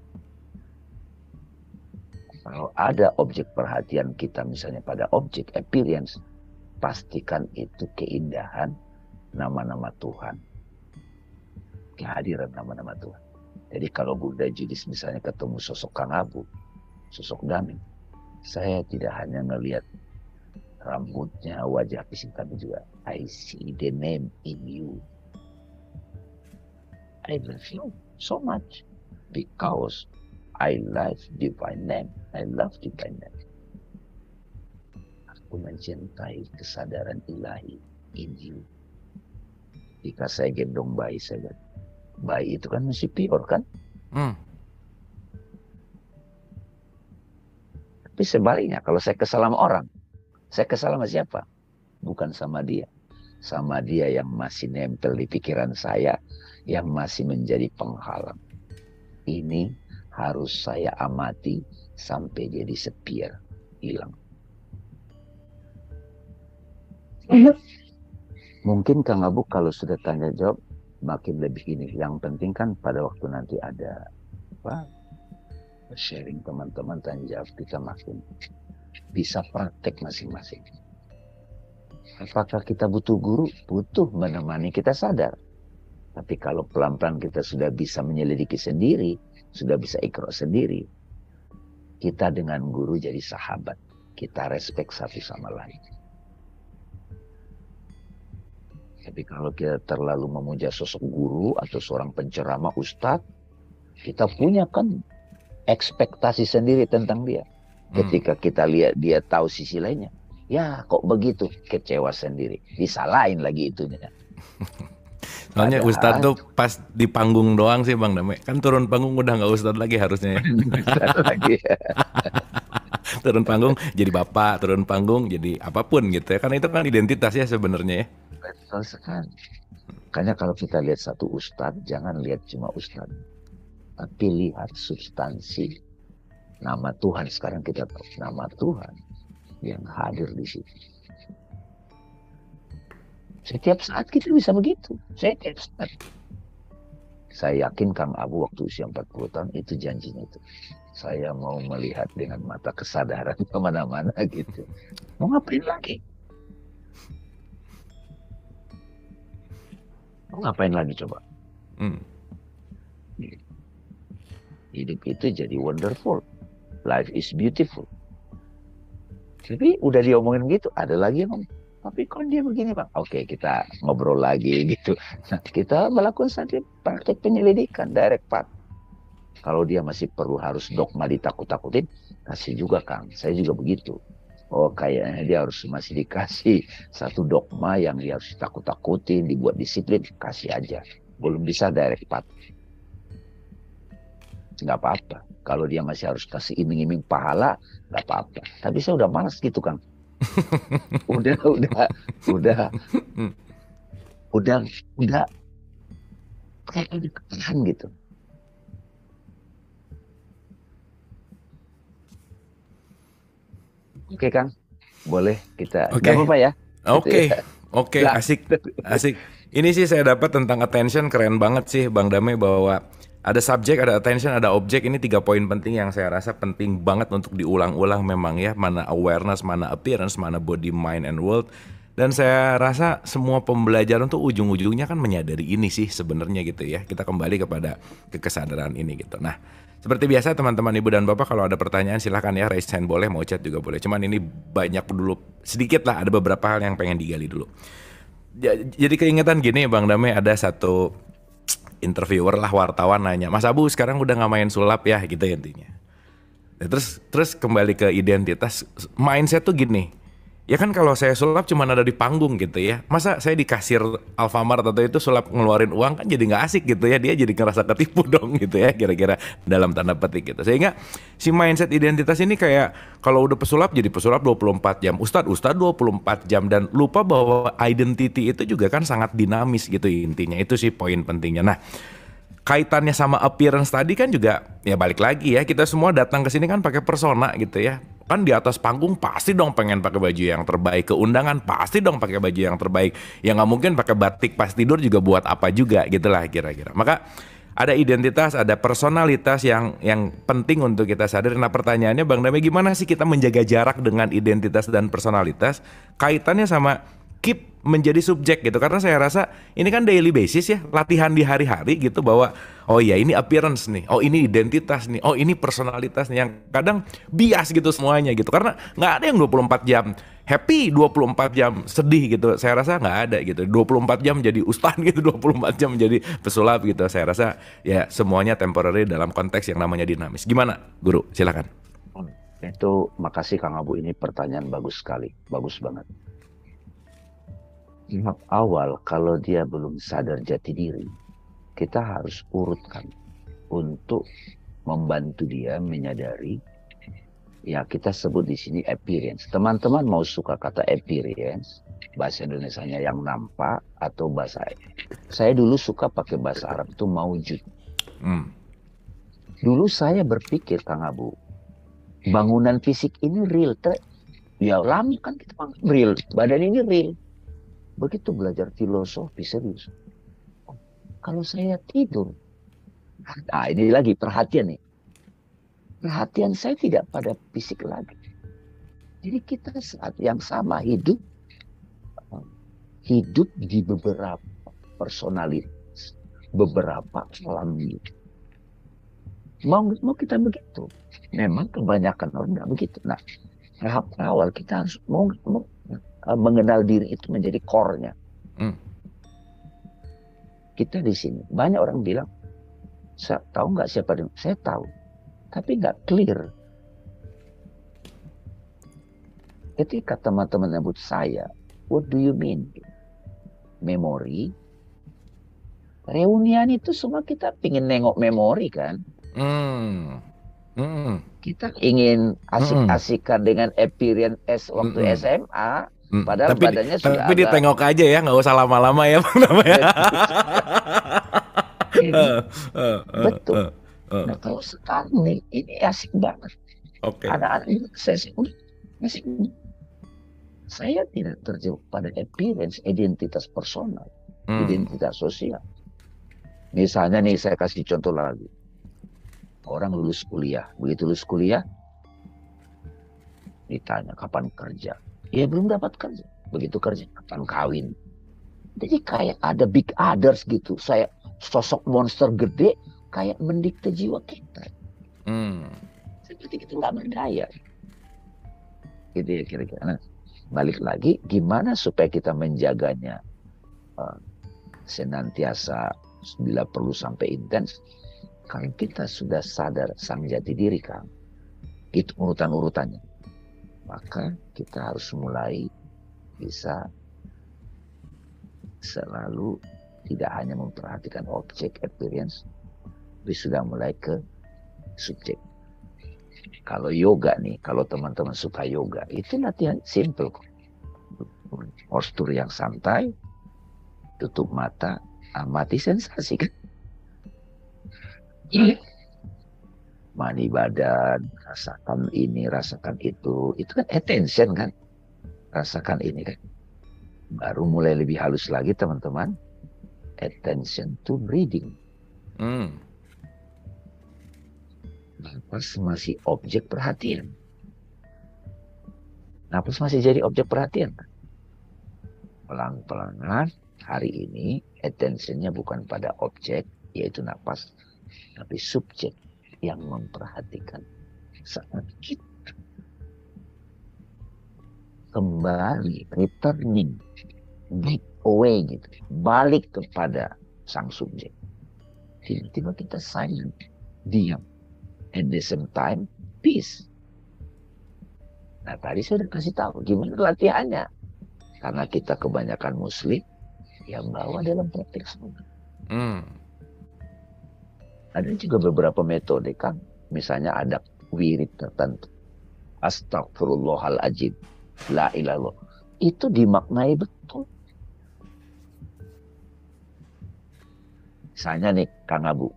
Kalau ada objek perhatian kita misalnya pada objek appearance, pastikan itu keindahan nama-nama Tuhan, kehadiran nama-nama Tuhan. Jadi kalau Bunda Judis misalnya ketemu sosok Kang Abu, sosok Daming, saya tidak hanya melihat rambutnya, wajah fisik, tapi juga I see the name in you. I love you so much because I love divine name. I love divine name. Aku mencintai kesadaran ilahi in you. Jika saya gendong bayi, saya lihat bayi itu kan masih pure kan? Tapi sebaliknya, kalau saya kesal sama orang, saya kesal sama siapa? Bukan sama dia. Sama dia yang masih nempel di pikiran saya, yang masih menjadi penghalang. Ini harus saya amati sampai dia disappear, hilang. Mungkin Kang Abu kalau sudah tanya jawab makin lebih ini. Yang penting kan pada waktu nanti ada sharing teman-teman tanya jawab, kita makin bisa praktek masing-masing. Apakah kita butuh guru? Butuh, menemani kita sadar. Tapi kalau pelan-pelan kita sudah bisa menyelidiki sendiri, sudah bisa ikra sendiri, kita dengan guru jadi sahabat. Kita respect satu sama lain. Tapi kalau kita terlalu memuja sosok guru atau seorang penceramah ustadz, kita punya kan ekspektasi sendiri tentang dia. Ketika kita lihat dia tahu sisi lainnya, ya kok begitu, kecewa sendiri, disalahin lagi itunya. Soalnya ustadz tuh pas di panggung doang sih Bang Dame, kan turun panggung udah nggak ustadz lagi harusnya ya. Turun panggung jadi bapak, turun panggung jadi apapun gitu ya, karena itu kan identitas ya sebenarnya ya. Betul sekali. Makanya kalau kita lihat satu ustadz, jangan lihat cuma ustadz, tapi lihat substansi nama Tuhan. Sekarang kita tahu nama Tuhan yang hadir di situ. Setiap saat kita bisa begitu. Setiap saat. Saya yakin Kang Abu waktu usia 40 tahun itu janjinya itu. Saya mau melihat dengan mata kesadaran kemana-mana gitu. Mau ngapain lagi? Mau ngapain lagi coba? Hidup itu jadi wonderful. Life is beautiful. Tapi udah diomongin gitu, ada lagi yang ngomong, tapi kok dia begini Bang? Oke, kita ngobrol lagi gitu. Nah, kita melakukan saja praktek penyelidikan, direct path. Kalau dia masih perlu harus dogma ditakut-takutin, kasih juga Kang. Saya juga begitu. Oh kayaknya dia harus masih dikasih satu dogma yang dia harus ditakut-takutin, dibuat disiplin, kasih aja. Belum bisa direct path. Nggak apa-apa. Kalau dia masih harus kasih iming-iming pahala, nggak apa-apa. Tapi saya udah malas gitu Kang. udah kayak diketan gitu. Oke Kang, boleh kita. Nggak apa-apa ya. Oke, asik. Ini sih saya dapat tentang attention, keren banget sih Bang Dame, bahwa ada subjek, ada attention, ada objek. Ini 3 poin penting yang saya rasa penting banget untuk diulang-ulang memang ya. Mana awareness, mana appearance, mana body, mind, and world. Dan saya rasa semua pembelajaran tuh ujung-ujungnya kan menyadari ini sih sebenarnya gitu ya. Kita kembali kepada kesadaran ini gitu. Nah, seperti biasa teman-teman Ibu dan Bapak, kalau ada pertanyaan silahkan ya, raise hand boleh, mau chat juga boleh. Cuman ini banyak dulu, sedikit lah, ada beberapa hal yang pengen digali dulu. Jadi keingetan gini Bang Dame, ada satu interviewer lah, wartawan nanya, Mas Abu sekarang udah gak main sulap ya gitu intinya. Nah, terus kembali ke identitas, mindset tuh gini, ya kan kalau saya sulap cuma ada di panggung gitu ya, masa saya di kasir Alfamart atau itu sulap ngeluarin uang, kan jadi gak asik gitu ya, dia jadi ngerasa ketipu dong gitu ya, kira-kira dalam tanda petik gitu. Sehingga si mindset identitas ini kayak kalau udah pesulap jadi pesulap 24 jam, Ustadz 24 jam, dan lupa bahwa identity itu juga kan sangat dinamis gitu intinya. Itu sih poin pentingnya. Nah, kaitannya sama appearance tadi kan juga ya balik lagi ya, kita semua datang ke sini kan pakai persona gitu ya. Kan di atas panggung pasti dong pengen pakai baju yang terbaik, ke undangan pasti dong pakai baju yang terbaik. Ya nggak mungkin pakai batik pas tidur juga buat apa juga gitulah kira-kira. Maka ada identitas, ada personalitas yang penting untuk kita sadar. Nah pertanyaannya Bang Damai, gimana sih kita menjaga jarak dengan identitas dan personalitas kaitannya sama keep menjadi subjek gitu, karena saya rasa ini kan daily basis ya, latihan di hari-hari gitu, bahwa oh ya ini appearance nih, oh ini identitas nih, oh ini personalitas nih, yang kadang bias gitu semuanya gitu, karena nggak ada yang 24 jam happy, 24 jam sedih gitu, saya rasa nggak ada gitu, 24 jam jadi ustaz gitu, 24 jam jadi pesulap gitu, saya rasa ya semuanya temporary dalam konteks yang namanya dinamis. Gimana Guru, silakan. Itu makasih Kang Abu, ini pertanyaan bagus sekali, bagus banget. Awal kalau dia belum sadar jati diri, kita harus urutkan untuk membantu dia menyadari, ya kita sebut di sini appearance. Teman-teman mau suka kata appearance, bahasa Indonesianya yang nampak, atau bahasa, saya dulu suka pakai bahasa Arab itu maujud. Dulu saya berpikir Kang Abu, bangunan fisik ini real, ya lama kan kita panggil real, badan ini real. Begitu belajar filosofi serius, kalau saya tidur, nah ini lagi perhatian nih, perhatian saya tidak pada fisik lagi. Jadi kita saat yang sama hidup di beberapa personalitas, beberapa alam hidup. Mau kita begitu? Memang kebanyakan orang nggak begitu. Nah, tahap awal kita harus mau mengenal diri itu menjadi core-nya. Kita di sini banyak orang bilang, saya tahu nggak siapa dia? Saya tahu, tapi nggak clear. Ketika teman-teman nyebut saya, what do you mean? Memori. Reunian itu semua kita pingin nengok memori kan? Kita ingin asik-asikan dengan appearance waktu SMA. Padahal badannya sudah tapi ditengok aja ya, nggak usah lama-lama ya Bang Damai. Betul. Nah kalau sekarang nih, ini asik banget. Anak-anak ini asik. Saya tidak terjebak pada appearance, identitas personal, identitas sosial. Misalnya nih, saya kasih contoh lagi. Orang lulus kuliah, begitu lulus kuliah, ditanya kapan kerja. Ya belum dapat kerja. Begitu kerja, kapan kawin. Jadi kayak ada big others gitu. Saya sosok monster gede kayak mendikte jiwa kita. Seperti kita nggak berdaya. Gitu ya kira-kira. Nah, balik lagi, gimana supaya kita menjaganya senantiasa bila perlu sampai intens. Kalau kita sudah sadar sang jati diri Kang, itu urutan-urutannya. Maka kita harus mulai bisa selalu tidak hanya memperhatikan objek appearance, tapi sudah mulai ke subjek. Kalau yoga nih, kalau teman-teman suka yoga, itu latihan simple. Postur yang santai, tutup mata, amati sensasi kan. Mani badan, rasakan ini, rasakan itu kan attention kan, rasakan ini kan. Baru mulai lebih halus lagi teman-teman, attention to breathing. Napas masih objek perhatian. Napas masih jadi objek perhatian. Pelan-pelan hari ini attentionnya bukan pada objek, yaitu napas, tapi subjek yang memperhatikan. Saat kita kembali, returning, back away gitu, balik kepada sang subjek, tiba-tiba kita silent, diam, at the same time peace. Nah tadi saya udah kasih tahu gimana latihannya, karena kita kebanyakan muslim yang bawa dalam praktek sholat. Ada juga beberapa metode kan, misalnya ada wirid tertentu, astagfirullahaladzim, la ilaha illallah, itu dimaknai betul. Misalnya nih Kang Abu,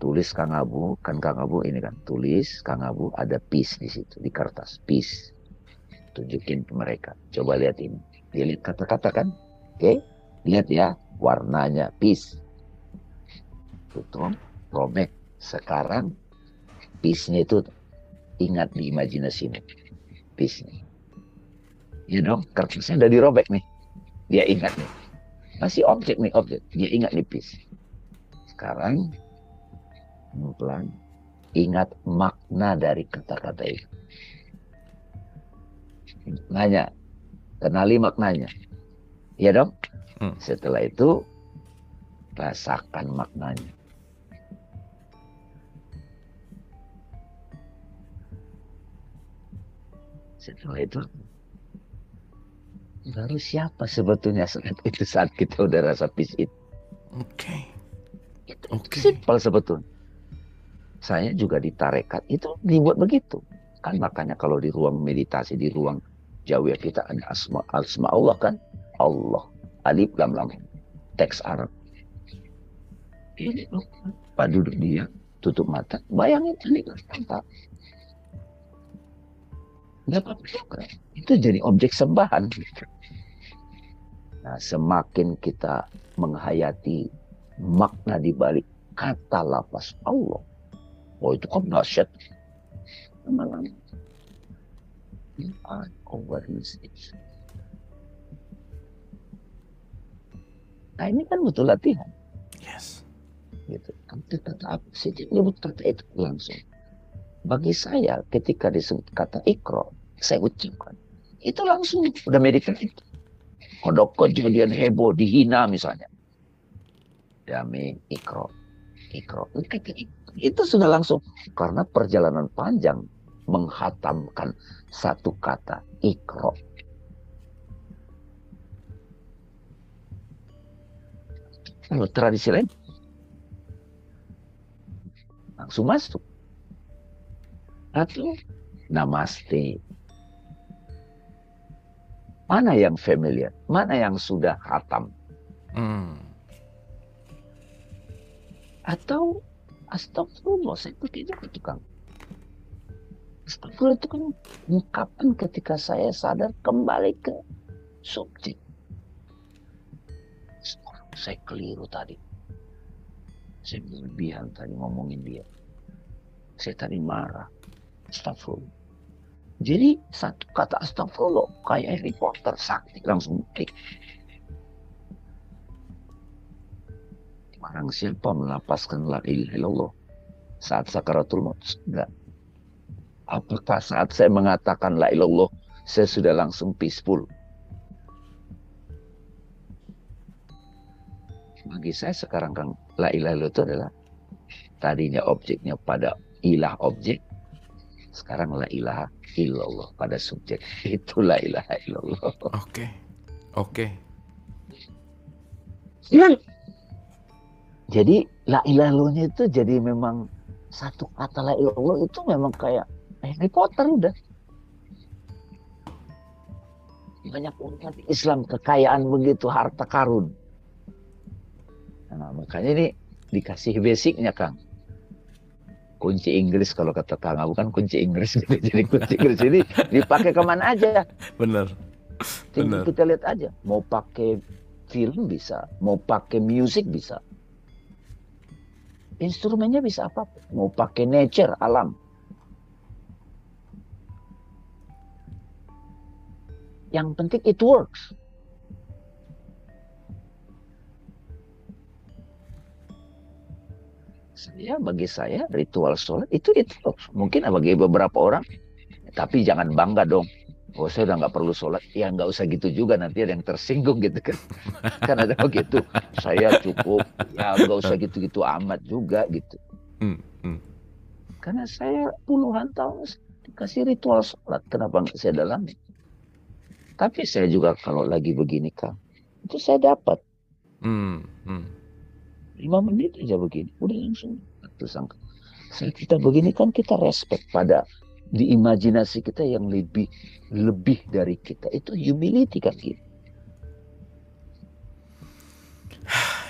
tulis Kang Abu, kan Kang Abu ini kan tulis Kang Abu ada peace di situ di kertas peace. Tunjukin ke mereka. Coba lihat ini. Dia lihat kata-kata kan? Oke, lihat ya warnanya peace. Tutup, robek. Sekarang peace-nya itu ingat di imajinasimu. Peace-nya. Ya dong, kertasnya udah dirobek nih. Dia ingat nih. Masih objek nih, objek. Dia ingat nih peace. Sekarang pelan ingat makna dari kata-kata itu. Nanya, kenali maknanya. Iya dong? Setelah itu rasakan maknanya. Setelah itu baru siapa sebetulnya saat itu saat kita udah rasa peace itu. Oke. Itu simpel sebetulnya. Saya juga di tarekat itu dibuat begitu. Kan makanya kalau di ruang meditasi, di ruang jawiyah kita ada asma Allah kan. Allah. Alif lam lam. Teks Arab. Ini Pak duduk dia, tutup mata. Bayangin ini tanpa. Nggak apa-apa juga. Itu jadi objek sembahan. Nah, semakin kita menghayati makna di balik kata lafaz Allah. Oh, itu kan dahsyat. Lama-lama. Nah, ini kan butuh latihan. Yes. Gitu. Tapi kata apa sih? Dia nyebut kata itu langsung. Bagi saya, ketika disebut kata ikro, saya ucapkan. Itu langsung udah meditasi. Kodok kejadian heboh, dihina misalnya. Dami ikro. Ikro. Itu sudah langsung. Karena perjalanan panjang menghatamkan satu kata ikro. Kalau tradisi lain langsung masuk. Atau namaste. Mana yang familiar? Mana yang sudah khatam? Atau astagfirullah, saya pergi juga tukang. Astagfirullah itu kan ungkapan ketika saya sadar kembali ke subjek. Saya keliru tadi. Saya berlebihan tadi ngomongin dia. Saya tadi marah. Astagfirullah. Jadi satu kata astagfirullah kayak Harry Potter sakti langsung klik. Barang siapa melapaskan la ilaha illallah saat sakaratul maut? Enggak. Apakah saat saya mengatakan la ilaha illallah saya sudah langsung peaceful? Bagi saya sekarang kan la ilaha illallah itu adalah tadinya objeknya pada ilah objek, sekarang la ilaha illallah pada subjek. Itu la ilaha illallah. Oke. Jadi la ilaha illallahnya itu jadi memang satu kata la ilaha illallah itu memang kayak Harry Potter udah. Banyak umat Islam kekayaan begitu, harta karun. Nah, makanya ini dikasih basicnya Kang. Kunci Inggris kalau kata Kang Abu kan kunci Inggris gitu. Jadi kunci Inggris ini dipakai kemana aja. Benar. Tinggal kita lihat aja. Mau pakai film bisa, mau pakai musik bisa. Instrumennya bisa apa? Mau pakai nature, alam. Yang penting it works. Bagi saya ritual sholat itu mungkin bagi beberapa orang, tapi jangan bangga dong. Oh, saya udah nggak perlu sholat. Ya nggak usah gitu juga, nanti ada yang tersinggung gitu kan. Kan ada begitu. Saya cukup, ya nggak usah gitu-gitu amat juga gitu. Karena saya puluhan tahun dikasih ritual sholat, kenapa nggak saya dalami? Tapi saya juga kalau lagi begini Kang, itu saya dapat. 5 menit aja begini, udah langsung tersangka. Kita begini kan kita respect pada di imajinasi kita yang lebih dari kita. Itu humility kan gitu.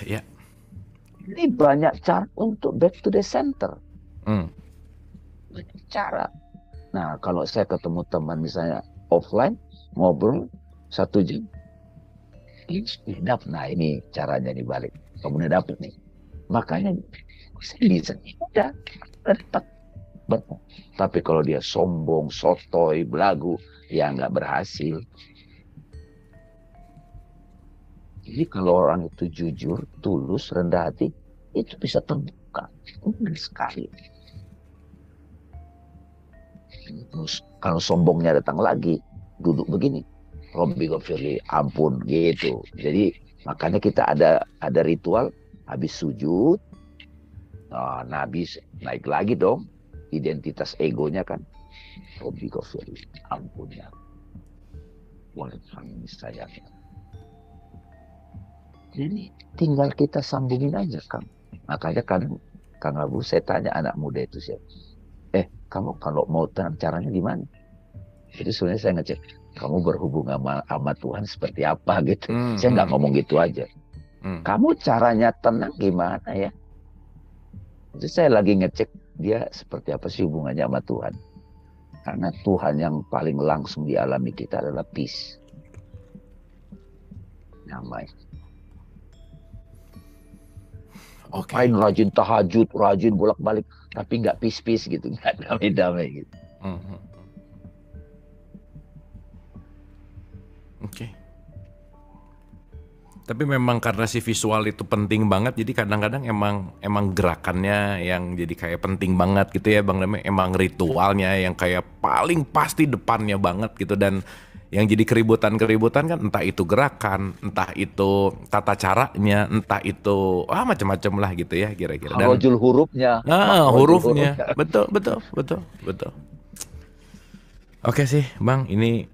Ya. Ini banyak cara untuk back to the center. Banyak cara. Nah, kalau saya ketemu teman misalnya offline, ngobrol 1 jam, ini sudah dapet. Nah, ini caranya nih balik. Kamu udah dapet nih. Makanya saya bisa, udah dapat. Tapi kalau dia sombong, sotoy, belagu, ya nggak berhasil. Jadi kalau orang itu jujur, tulus, rendah hati, itu bisa terbuka. Mudah sekali. Terus kalau sombongnya datang lagi, duduk begini. Robbi Gofirli, ampun gitu. Jadi makanya kita ada ritual habis sujud. Nah, habis naik lagi dong. Identitas egonya kan. Robbi Gofirli, ampun ya. Warhamni sayangnya. Jadi tinggal kita sambungin aja, Kang. Makanya kan Kang Abu, saya tanya anak muda itu siapa? Kamu kalau mau caranya gimana? Itu sebenarnya saya ngecek, kamu berhubungan sama Tuhan seperti apa gitu. Saya nggak ngomong gitu aja. Kamu caranya tenang gimana ya? Itu saya lagi ngecek dia seperti apa sih hubungannya sama Tuhan. Karena Tuhan yang paling langsung dialami kita adalah peace. Damai. Ngapain rajin tahajud, rajin bolak-balik, tapi nggak peace-peace gitu, nggak damai-damai gitu. Oke. Tapi memang karena si visual itu penting banget, jadi kadang-kadang emang gerakannya yang jadi kayak penting banget gitu ya Bang Damai. Emang ritualnya yang kayak paling pasti depannya banget gitu, dan yang jadi keributan kan entah itu gerakan, entah itu tata caranya, entah itu macam-macam lah gitu ya kira-kira. Dan Rojul hurufnya. hurufnya. Betul. Oke sih Bang, ini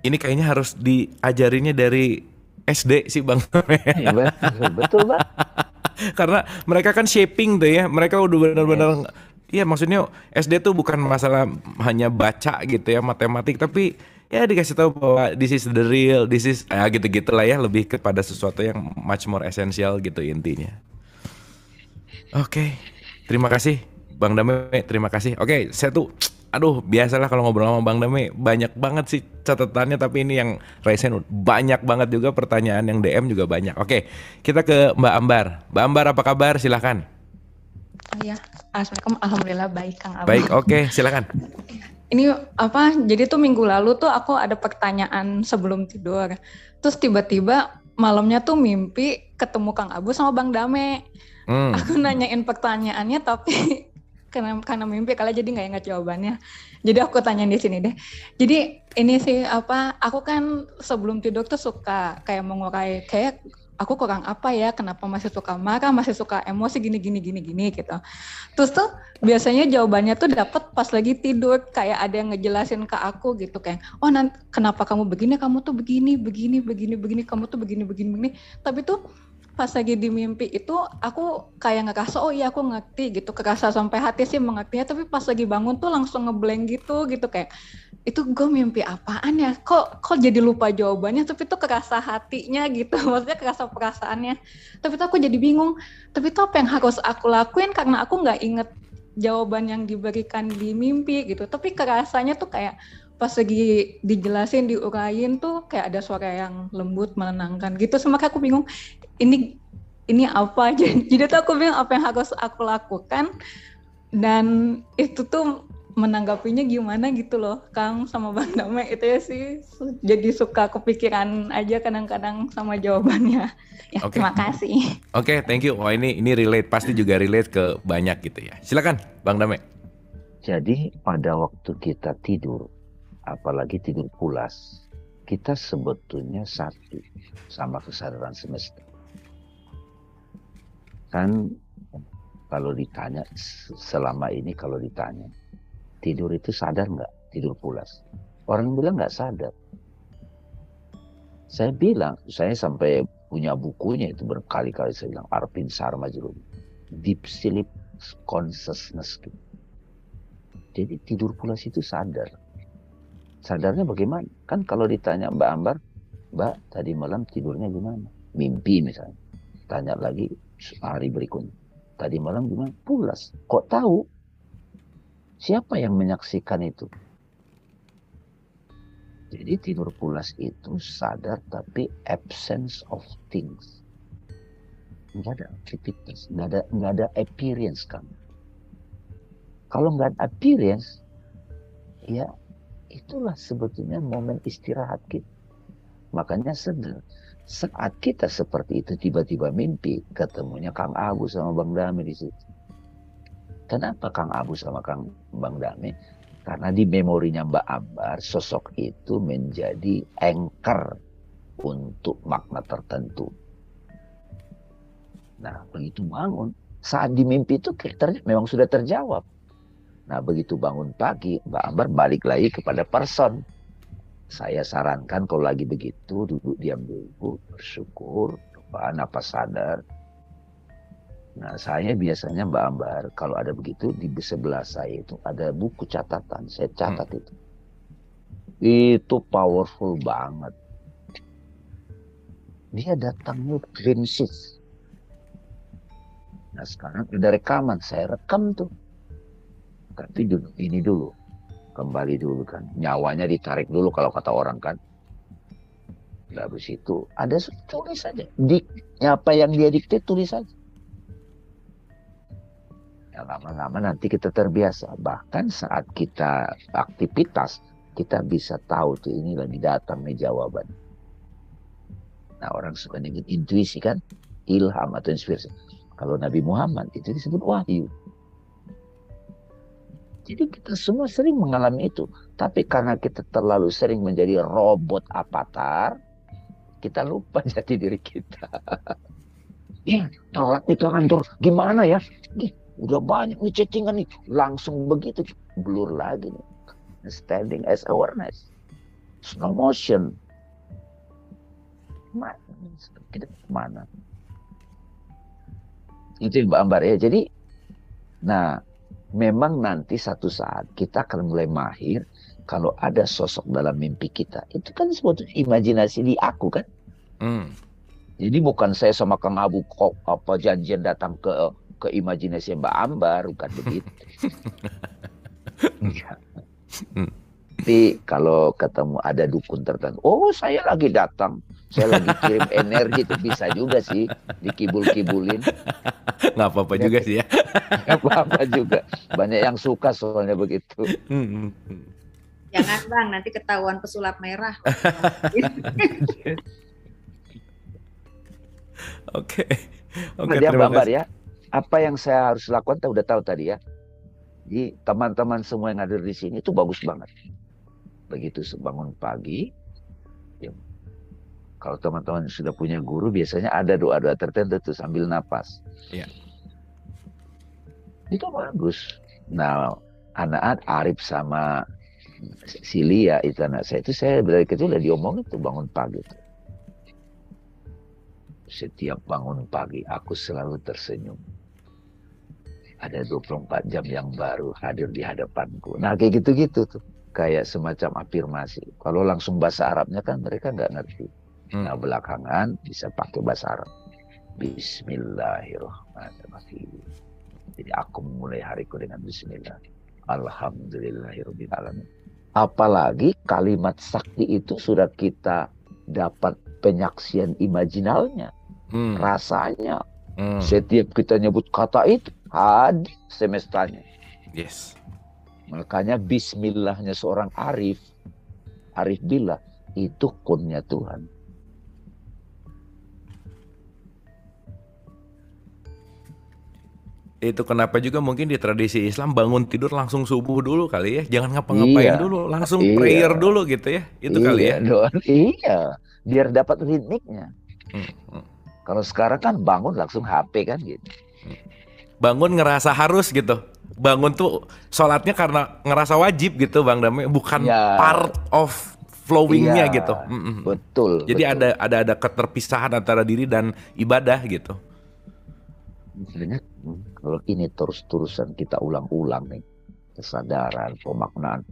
kayaknya harus diajarinnya dari SD sih Bang. Betul Bang. Karena mereka kan shaping tuh ya, mereka udah benar-benar. Iya, maksudnya SD tuh bukan masalah hanya baca gitu ya, matematik, tapi ya dikasih tahu bahwa this is the real, this is gitu-gitu lah ya, lebih kepada sesuatu yang much more essential gitu intinya. Oke, terima kasih Bang Damai, terima kasih. Oke, saya tuh biasalah kalau ngobrol sama Bang Damai banyak banget sih catatannya, tapi ini yang Raisen banyak banget juga, pertanyaan yang DM juga banyak. Oke, kita ke Mbak Ambar. Mbak Ambar, apa kabar? Silakan. Iya, Assalamualaikum. Alhamdulillah baik Kang Abu. Baik, oke, silakan. Ini jadi tuh minggu lalu tuh aku ada pertanyaan sebelum tidur. Terus tiba-tiba malamnya tuh mimpi ketemu Kang Abu sama Bang Dame. Aku nanyain pertanyaannya tapi karena mimpi kali jadi nggak ingat jawabannya. Jadi aku tanyain di sini deh. Jadi ini sih aku kan sebelum tidur tuh suka kayak mengurai kayak aku kurang apa ya, kenapa masih suka marah, masih suka emosi gini gitu. Terus tuh biasanya jawabannya tuh dapat pas lagi tidur, kayak ada yang ngejelasin ke aku gitu kayak, kenapa kamu begini, kamu tuh begini, kamu tuh begini. Tapi tuh pas lagi di mimpi itu aku kayak ngerasa oh iya aku ngerti gitu, kerasa sampai hati sih mengertinya, tapi pas lagi bangun tuh langsung ngeblank gitu kayak itu gue mimpi apaan ya, kok jadi lupa jawabannya, tapi tuh kerasa hatinya gitu, maksudnya kerasa perasaannya, tapi tuh aku jadi bingung, tapi tuh apa yang harus aku lakuin karena aku nggak inget jawaban yang diberikan di mimpi gitu, tapi kerasanya tuh kayak pas lagi dijelasin, diurain tuh kayak ada suara yang lembut, menenangkan gitu, semakin aku bingung ini apa, jadi tuh aku bingung apa yang harus aku lakukan, dan itu tuh menanggapinya gimana gitu loh Kang sama Bang Damai. Itu ya sih jadi suka kepikiran aja kadang-kadang sama jawabannya ya. Okay. Terima kasih. Oke, thank you. Wah ini relate, pasti juga relate ke banyak gitu ya. Silakan Bang Damai. Jadi pada waktu kita tidur, apalagi tidur pulas, kita sebetulnya satu sama kesadaran semesta. Kan kalau ditanya selama ini, kalau ditanya tidur itu sadar nggak, tidur pulas, orang bilang nggak sadar. Saya bilang, saya sampai punya bukunya itu berkali-kali saya bilang, Arvind Sharma Jurul, Deep Sleep Consciousness. Jadi tidur pulas itu sadar. Sadarnya bagaimana? Kan kalau ditanya Mbak Ambar, Mbak tadi malam tidurnya gimana? Mimpi misalnya. Tanya lagi, hari berikutnya. Tadi malam gimana? Pulas. Kok tahu? Siapa yang menyaksikan itu? Jadi tidur pulas itu sadar tapi absence of things. Nggak ada aktivitas, nggak ada appearance kan. Kalau nggak ada appearance, ya itulah sebetulnya momen istirahat kita. Makanya sadar. Saat kita seperti itu tiba-tiba mimpi, ketemunya Kang Abu sama Bang Dame di situ. Kenapa Kang Abu sama Bang Dame? Karena di memorinya Mbak Ambar, sosok itu menjadi anchor untuk makna tertentu. Nah, begitu bangun, saat di mimpi itu memang sudah terjawab. Nah, begitu bangun pagi, Mbak Ambar balik lagi kepada person. Saya sarankan kalau lagi begitu, duduk diam dulu, bersyukur, napas sadar. Nah, saya biasanya Mbak Ambar, kalau ada begitu, di sebelah saya itu ada buku catatan. Saya catat itu. Itu powerful banget. Dia datangnya glimpses. Nah, sekarang udah rekaman. Saya rekam tuh. Tapi duduk ini dulu. Kembali dulu kan. Nyawanya ditarik dulu kalau kata orang kan. Habis itu, ada tulis saja. Apa yang dia dikte, tulis saja. Ya, lama-lama nanti kita terbiasa. Bahkan saat kita aktivitas, kita bisa tahu tuh ini lagi datang nih jawaban. Nah, orang suka nyebut intuisi kan, ilham atau inspirasi. Kalau Nabi Muhammad itu disebut wahyu. Jadi kita semua sering mengalami itu. Tapi karena kita terlalu sering menjadi robot avatar, kita lupa jati diri kita. Ya, telat nih ke kantor. Gimana ya? Udah banyak nih chattingan nih. Langsung begitu. Blur lagi nih. Standing as awareness. Slow motion. Kita kemana? Itu Mbak Ambar ya. Jadi, nah, memang nanti satu saat kita akan mulai mahir kalau ada sosok dalam mimpi kita. Itu kan sebetulnya imajinasi di aku kan. Jadi bukan saya sama Kang Abu kok apa janjian datang ke imajinasi Mbak Ambar, bukan begitu. Tapi kalau ketemu ada dukun tertentu, oh saya lagi datang, saya lagi kirim energi, itu bisa juga sih dikibul-kibulin. Nggak apa-apa juga sih ya. Nggak apa-apa juga. Banyak yang suka soalnya begitu. Jangan Bang, nanti ketahuan pesulap merah. Oke, Dia Mbak Ambar ya. Apa yang saya harus lakukan, udah tahu tadi ya. Jadi teman-teman semua yang ada di sini itu bagus banget. Begitu bangun pagi, ya, kalau teman-teman sudah punya guru, biasanya ada doa-doa tertentu tuh sambil napas. Iya. Itu bagus. Nah, anak-anak Arif sama Silia itu anak saya itu, saya dari kecil udah diomongin tuh bangun pagi tuh. Setiap bangun pagi aku selalu tersenyum. Ada 24 jam yang baru hadir di hadapanku. Nah kayak gitu-gitu tuh. Kayak semacam afirmasi. Kalau langsung bahasa Arabnya kan mereka nggak ngerti. Nah belakangan bisa pakai bahasa Arab. Bismillahirrahmanirrahim. Jadi aku memulai hariku dengan bismillah. Alhamdulillahirrahmanirrahim. Apalagi kalimat sakti itu sudah kita dapat penyaksian imajinalnya. Rasanya. Setiap kita nyebut kata itu, hadir semestanya. Yes. Makanya bismillahnya seorang Arif billah, itu kunnya Tuhan. Itu kenapa juga mungkin di tradisi Islam bangun tidur langsung subuh dulu kali ya. Jangan ngapa-ngapain dulu, langsung prayer dulu gitu ya. Itu kali ya. Doa, biar dapat ritmiknya. Kalau sekarang kan bangun langsung HP kan gitu. Bangun ngerasa harus gitu. Bangun tuh sholatnya karena ngerasa wajib gitu Bang Dame, bukan part of flowingnya gitu. Betul. Jadi betul. ada keterpisahan antara diri dan ibadah gitu. Sebenarnya kalau ini terus-terusan kita ulang-ulang nih, kesadaran, pemaknaan,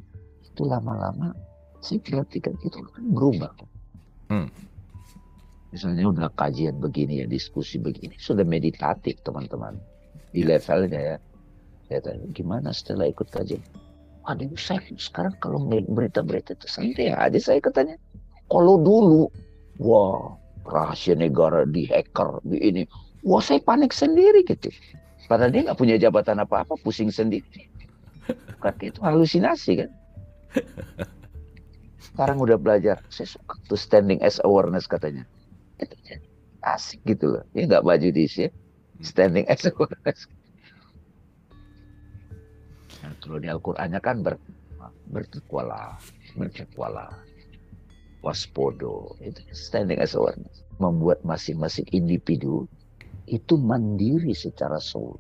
itu lama-lama saya perhatikan itu kan berubah. Misalnya udah kajian begini ya, diskusi begini, sudah meditatif teman-teman. Di levelnya ya. Saya tanya, gimana setelah ikut kajian? Aduh, saya sekarang kalau ngeliat berita-berita itu santai aja saya katanya. Kalau dulu, wah, rahasia negara di hacker, di ini. Wah, saya panik sendiri gitu. Padahal dia nggak punya jabatan apa-apa, pusing sendiri. Kan itu halusinasi kan. Sekarang udah belajar, saya suka tuh standing as awareness katanya. Itu asik gitu loh. Ini nggak baju diisi ya. Standing as awareness. Nah, kalau di Al-Qur'annya kan bertakwalah, waspodo. Itu standing as awareness. Membuat masing-masing individu itu mandiri secara soul.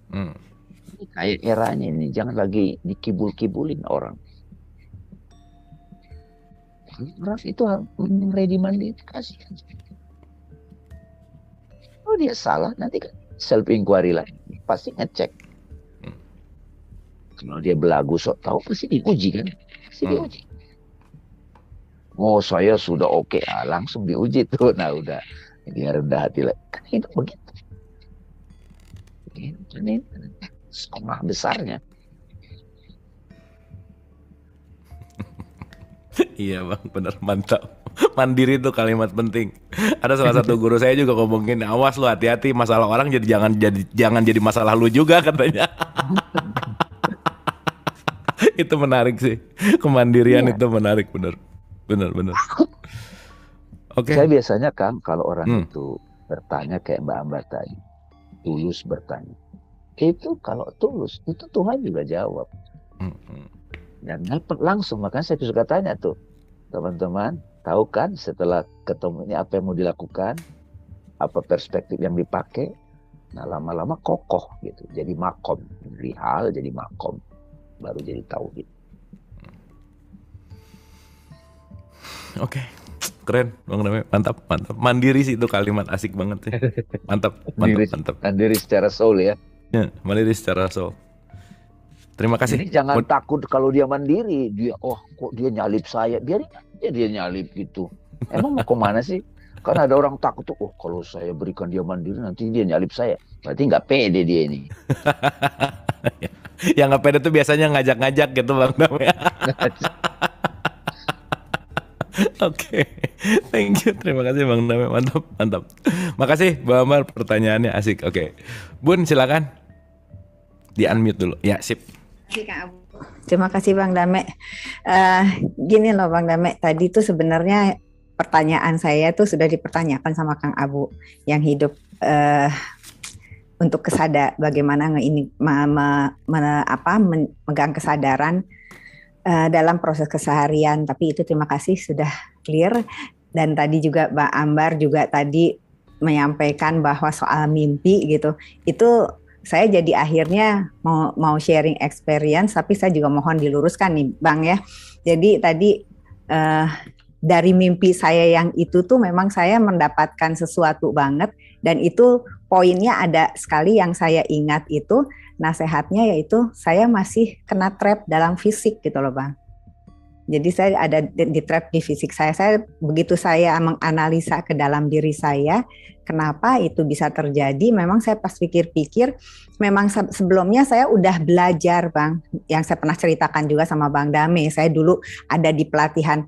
Ini kayak eranya ini, jangan lagi dikibul-kibulin orang. Orang itu ready mandiri, kasih. Oh dia salah, nanti kan self inquiry lagi, pasti ngecek. Kalau dia belagu sok tahu, pasti diuji kan, pasti diuji. Oh saya sudah oke, langsung diuji tuh, nah udah, dia rendah hati lagi. Kan itu begitu. Ini setengah besarnya. Iya bang, bener, mantap. Mandiri itu kalimat penting. Ada salah satu guru saya juga ngomongin, awas lu hati-hati masalah orang jangan jadi masalah lu juga katanya. Itu menarik sih, kemandirian itu menarik, bener. Oke. Saya biasanya kan kalau orang itu bertanya kayak Mbak Ambar tadi, tulus bertanya. Itu kalau tulus, itu Tuhan juga jawab. Dan langsung, makanya saya suka tanya tuh, teman-teman, tahu kan setelah ketemu ini apa yang mau dilakukan, apa perspektif yang dipakai, nah lama-lama kokoh gitu, jadi makom, dari hal jadi makom, baru jadi tauhid. Oke. Keren, Bang Dame, mantap. Mandiri sih itu kalimat asik banget sih. Mantap. Mandiri secara soul ya. Ya, mandiri secara soul. Terima kasih. Jadi jangan takut kalau dia mandiri, dia kok dia nyalip saya, biarin aja dia nyalip gitu. Emang mau kemana sih? Kan ada orang takut tuh, kalau saya berikan dia mandiri nanti dia nyalip saya. Berarti nggak pede dia ini. Yang nggak pede tuh biasanya ngajak-ngajak gitu Bang Dame. Oke, thank you, terima kasih Bang Dame, mantap. Makasih Mbak Ambar, pertanyaannya asik. Oke, Bun silakan di unmute dulu. Ya sip. Terima kasih Bang Dame. Gini loh Bang Dame, tadi tuh sebenarnya pertanyaan saya tuh sudah dipertanyakan sama Kang Abu yang hidup untuk bagaimana memegang kesadaran dalam proses keseharian. Tapi itu terima kasih sudah clear. Dan tadi juga Mbak Ambar juga tadi menyampaikan bahwa soal mimpi gitu, itu saya jadi akhirnya mau sharing experience, tapi saya juga mohon diluruskan nih Bang ya. Jadi tadi dari mimpi saya yang itu tuh memang saya mendapatkan sesuatu banget, dan itu poinnya ada sekali yang saya ingat itu nasihatnya, yaitu saya masih kena trap dalam fisik gitu loh Bang. Jadi saya ada di trap di fisik saya. Begitu saya menganalisa ke dalam diri saya, kenapa itu bisa terjadi? Memang saya pas pikir-pikir, memang sebelumnya saya udah belajar Bang, yang saya pernah ceritakan juga sama Bang Dame. Saya dulu ada di pelatihan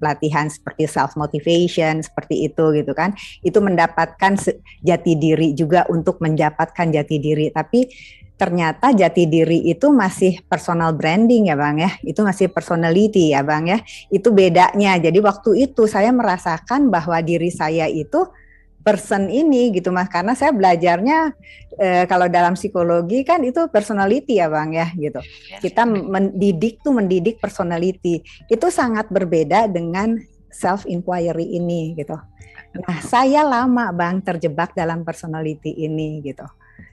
seperti self motivation seperti itu gitu kan. Itu mendapatkan jati diri juga untuk mendapatkan jati diri. Tapi ternyata jati diri itu masih personal branding ya Bang ya, itu masih personality ya Bang ya, itu bedanya. Jadi waktu itu saya merasakan bahwa diri saya itu person ini gitu Mas, karena saya belajarnya kalau dalam psikologi kan itu personality ya Bang ya gitu. Kita mendidik personality, itu sangat berbeda dengan self inquiry ini gitu. Nah saya lama Bang terjebak dalam personality ini gitu.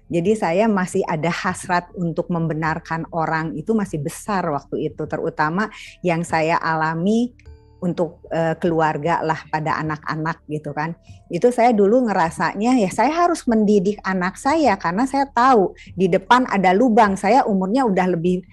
Jadi saya masih ada hasrat untuk membenarkan orang, itu masih besar waktu itu, terutama yang saya alami untuk keluarga lah pada anak-anak gitu kan. Itu saya dulu ngerasanya ya saya harus mendidik anak saya karena saya tahu di depan ada lubang, saya umurnya udah lebih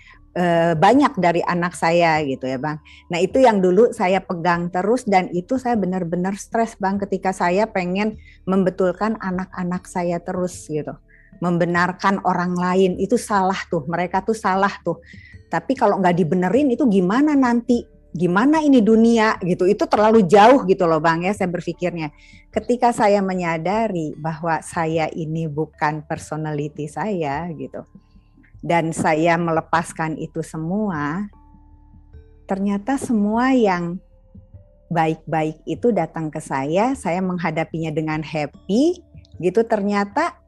banyak dari anak saya gitu ya Bang. Nah itu yang dulu saya pegang terus dan itu saya benar-benar stres Bang ketika saya pengen membetulkan anak-anak saya terus gitu. Membenarkan orang lain itu salah tuh, mereka tuh salah tuh. Tapi kalau nggak dibenerin itu gimana nanti? Gimana ini dunia gitu? Itu terlalu jauh gitu loh Bang ya saya berpikirnya. Ketika saya menyadari bahwa saya ini bukan personality saya gitu. Dan saya melepaskan itu semua, ternyata semua yang baik-baik itu datang ke saya menghadapinya dengan happy, gitu ternyata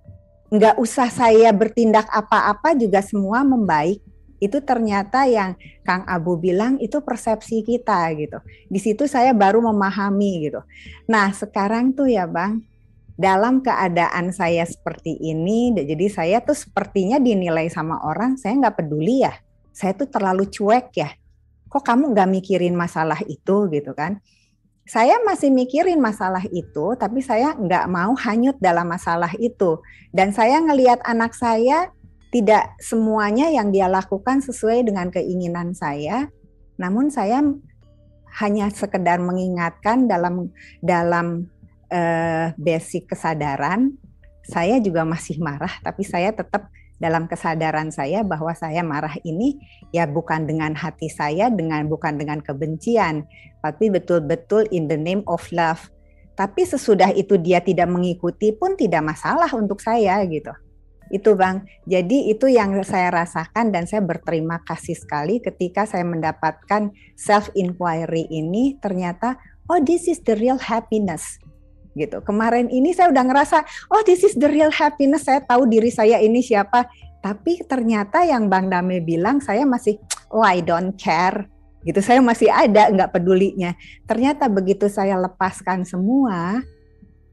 nggak usah saya bertindak apa-apa juga semua membaik. Itu ternyata yang Kang Abu bilang itu persepsi kita gitu. Di situ saya baru memahami gitu. Nah sekarang tuh ya Bang, dalam keadaan saya seperti ini, jadi saya tuh sepertinya dinilai sama orang, saya nggak peduli ya, saya tuh terlalu cuek ya, kok kamu nggak mikirin masalah itu gitu kan. Saya masih mikirin masalah itu, tapi saya nggak mau hanyut dalam masalah itu. Dan saya ngelihat anak saya, tidak semuanya yang dia lakukan sesuai dengan keinginan saya, namun saya hanya sekedar mengingatkan dalam basic kesadaran, saya juga masih marah, tapi saya tetap dalam kesadaran saya bahwa saya marah ini ya bukan dengan hati saya, bukan dengan kebencian, tapi betul-betul in the name of love. Tapi sesudah itu dia tidak mengikuti pun tidak masalah untuk saya gitu. Itu Bang, jadi itu yang saya rasakan dan saya berterima kasih sekali ketika saya mendapatkan self-inquiry ini, ternyata oh this is the real happiness. Gitu. Kemarin ini saya udah ngerasa, oh this is the real happiness, saya tahu diri saya ini siapa. Tapi ternyata yang Bang Dame bilang saya masih, oh I don't care. Gitu, saya masih ada nggak pedulinya. Ternyata begitu saya lepaskan semua,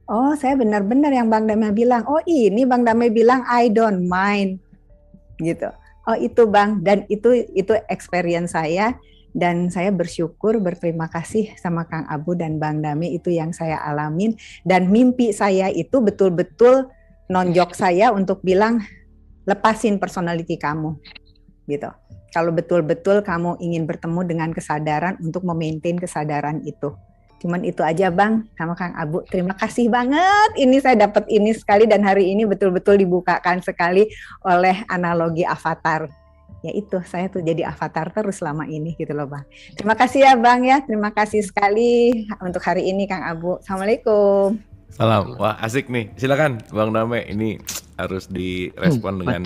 oh saya benar-benar yang Bang Dame bilang, oh ini Bang Dame bilang I don't mind. Gitu. Oh itu Bang, dan itu experience saya. Dan saya bersyukur, berterima kasih sama Kang Abu dan Bang Dame, itu yang saya alamin. Dan mimpi saya itu betul-betul nonjok saya untuk bilang, lepasin personality kamu. Gitu. Kalau betul-betul kamu ingin bertemu dengan kesadaran untuk memaintain kesadaran itu. Cuman itu aja Bang, sama Kang Abu. Terima kasih banget. Ini saya dapat ini sekali dan hari ini betul-betul dibukakan sekali oleh analogi avatar. Ya itu, saya tuh jadi avatar terus selama ini gitu loh Bang. Terima kasih ya Bang ya, terima kasih sekali untuk hari ini Kang Abu. Assalamualaikum. Salam, wah asik nih. Silakan Bang Dame, ini harus direspon dengan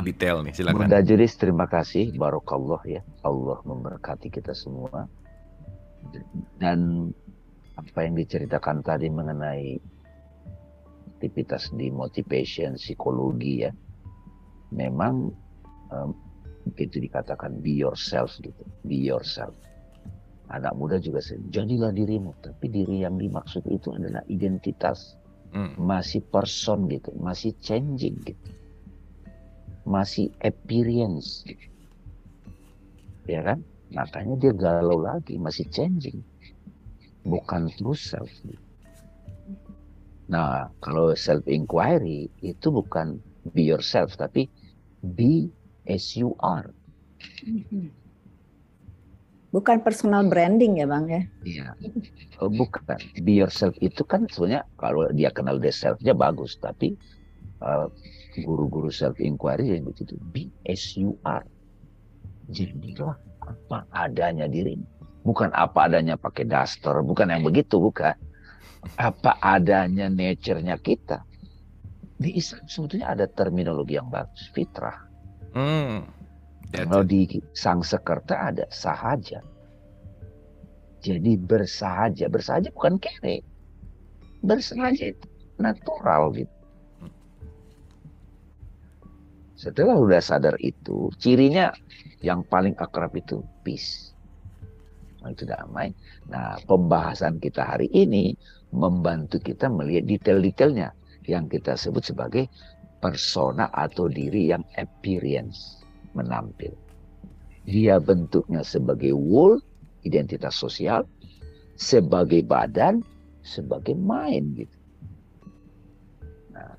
detail nih. Silakan. Bunda Juris, terima kasih, barokallah ya. Allah memberkati kita semua. Dan apa yang diceritakan tadi mengenai aktivitas di motivation, psikologi ya, memang itu dikatakan be yourself gitu, be yourself. Anak muda juga jadilah dirimu, tapi diri yang dimaksud itu adalah identitas, masih person gitu, masih changing gitu, masih appearance, gitu. Ya kan? Makanya dia galau lagi, masih changing, bukan true self. Gitu. Nah, kalau self inquiry itu bukan be yourself, tapi be as you are. Bukan personal branding ya Bang ya? Iya, bukan. Be yourself itu kan sebenarnya kalau dia kenal the self-nya bagus, tapi guru-guru self inquiry yang begitu, be as you are. Jadilah apa adanya dirimu. Bukan apa adanya pakai daster, bukan yang begitu, bukan. Apa adanya nature-nya kita. Di Islam sebetulnya ada terminologi yang bagus, fitrah. Kalau di Sangsekerta ada sahaja. Jadi bersahaja bukan kere. Bersahaja itu natural gitu. Setelah udah sadar itu, cirinya yang paling akrab itu peace. Nah, itu damai. Nah, pembahasan kita hari ini membantu kita melihat detail-detailnya yang kita sebut sebagai persona atau diri yang appearance, menampil. Dia bentuknya sebagai wool, identitas sosial, sebagai badan, sebagai mind gitu. Nah,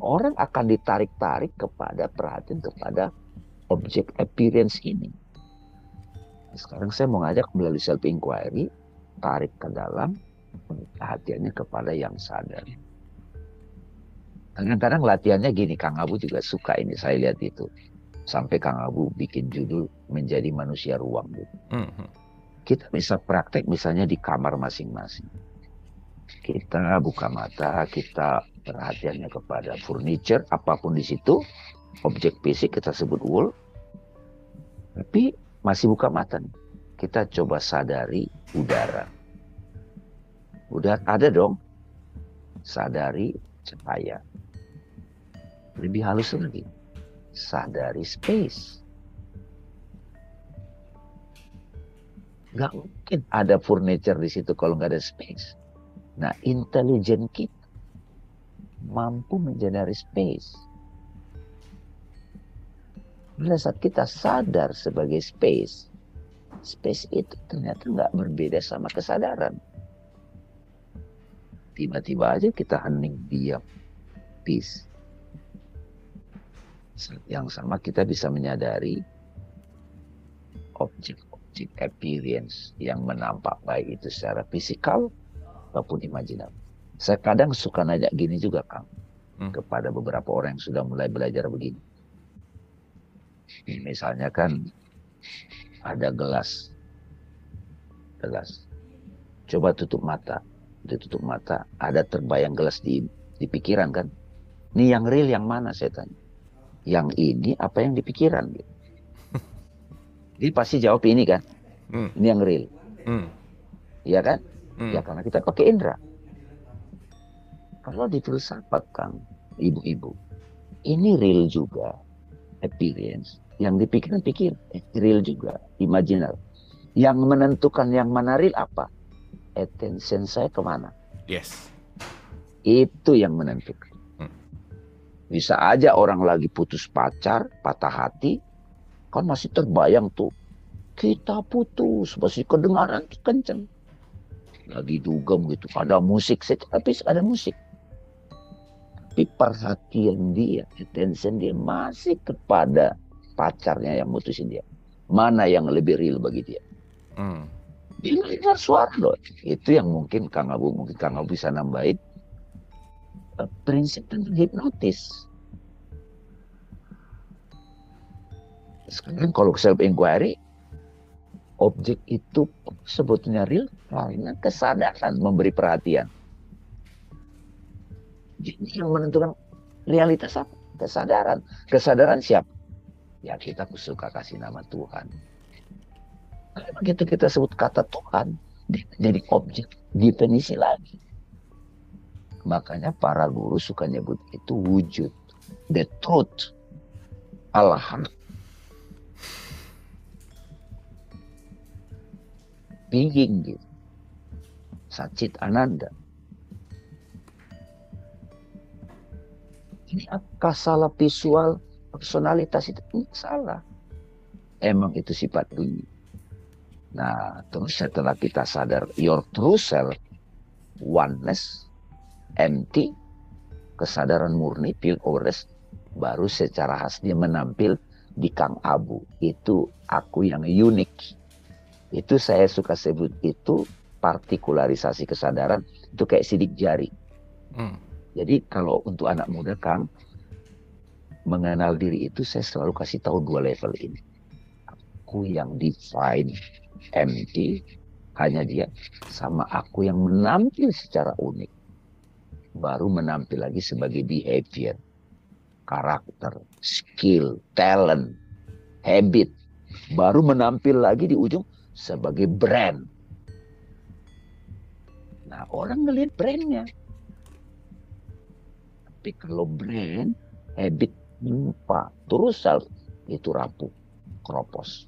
orang akan ditarik-tarik kepada perhatian kepada objek appearance ini. Sekarang saya mau ngajak melalui self inquiry, tarik ke dalam, perhatiannya kepada yang sadar. Kadang-kadang latihannya gini, Kang Abu juga suka ini, saya lihat itu. Sampai Kang Abu bikin judul menjadi manusia ruang gitu. Kita bisa praktek misalnya di kamar masing-masing. Kita buka mata, kita perhatiannya kepada furniture, apapun di situ, objek fisik kita sebut wall, tapi masih buka mata nih. Kita coba sadari udara. Udah ada dong, sadari cahaya. Lebih halus lagi, sadari space. Gak mungkin ada furniture di situ kalau nggak ada space. Nah, intelijen kita mampu menjadi space. Pada saat kita sadar sebagai space, space itu ternyata nggak berbeda sama kesadaran. Tiba-tiba aja kita hening, diam, peace. Saat yang sama kita bisa menyadari objek-objek appearance yang menampak baik itu secara fisikal maupun imajinal. Saya kadang suka nanya gini juga, Kang, kepada beberapa orang yang sudah mulai belajar begini. Misalnya kan ada gelas. Coba tutup mata. Ditutup mata, ada terbayang gelas di pikiran kan. Ini yang real yang mana, saya tanya. Yang ini apa yang di pikiran gitu. Jadi pasti jawab ini kan. Ini yang real. Iya kan? Ya karena kita pakai indera. Kalau di filsafat, Kang, ibu-ibu, ini real juga, appearance. Yang dipikiran real juga, imaginal. Yang menentukan yang mana real apa? Attention saya kemana? Yes. Itu yang menentukan. Bisa aja orang lagi putus pacar, patah hati, kan masih terbayang tuh. Kita putus, masih kedengaran kenceng. Lagi dugem gitu, ada musik, tapi ada musik. Tapi perhatian dia, attention dia masih kepada pacarnya yang mutusin dia. Mana yang lebih real bagi dia? Dia dengar suara loh. Itu yang mungkin Kang Abu bisa nambahin prinsip tentang hipnotis. Sekarang kalau self inquiry, objek itu sebetulnya real karena kesadaran memberi perhatian. Jadi yang menentukan realitas apa? Kesadaran. Kesadaran siapa? Ya kita suka kasih nama Tuhan. Kalau begitu kita sebut kata Tuhan, dia jadi objek definisi lagi. Makanya para guru suka nyebut itu wujud, the truth, al-haq, being gitu, Satchit Ananda. Ini apa salah visual personalitas itu? Ini salah. Emang itu sifat dunia. Nah, terus setelah kita sadar your true self, oneness, empty, kesadaran murni, pure awareness, baru secara khas dia menampil di Kang Abu. Itu aku yang unik. Itu saya suka sebut itu partikularisasi kesadaran, itu kayak sidik jari. Jadi kalau untuk anak muda, Kang, mengenal diri itu saya selalu kasih tahu 2 level ini. Aku yang define, empty, hanya dia, sama aku yang menampil secara unik. Baru menampil lagi sebagai behavior, karakter, skill, talent, habit. Baru menampil lagi di ujung sebagai brand. Nah, orang ngelihat brandnya. Tapi kalau brand, habit, lupa, terus self, itu rapuh, keropos.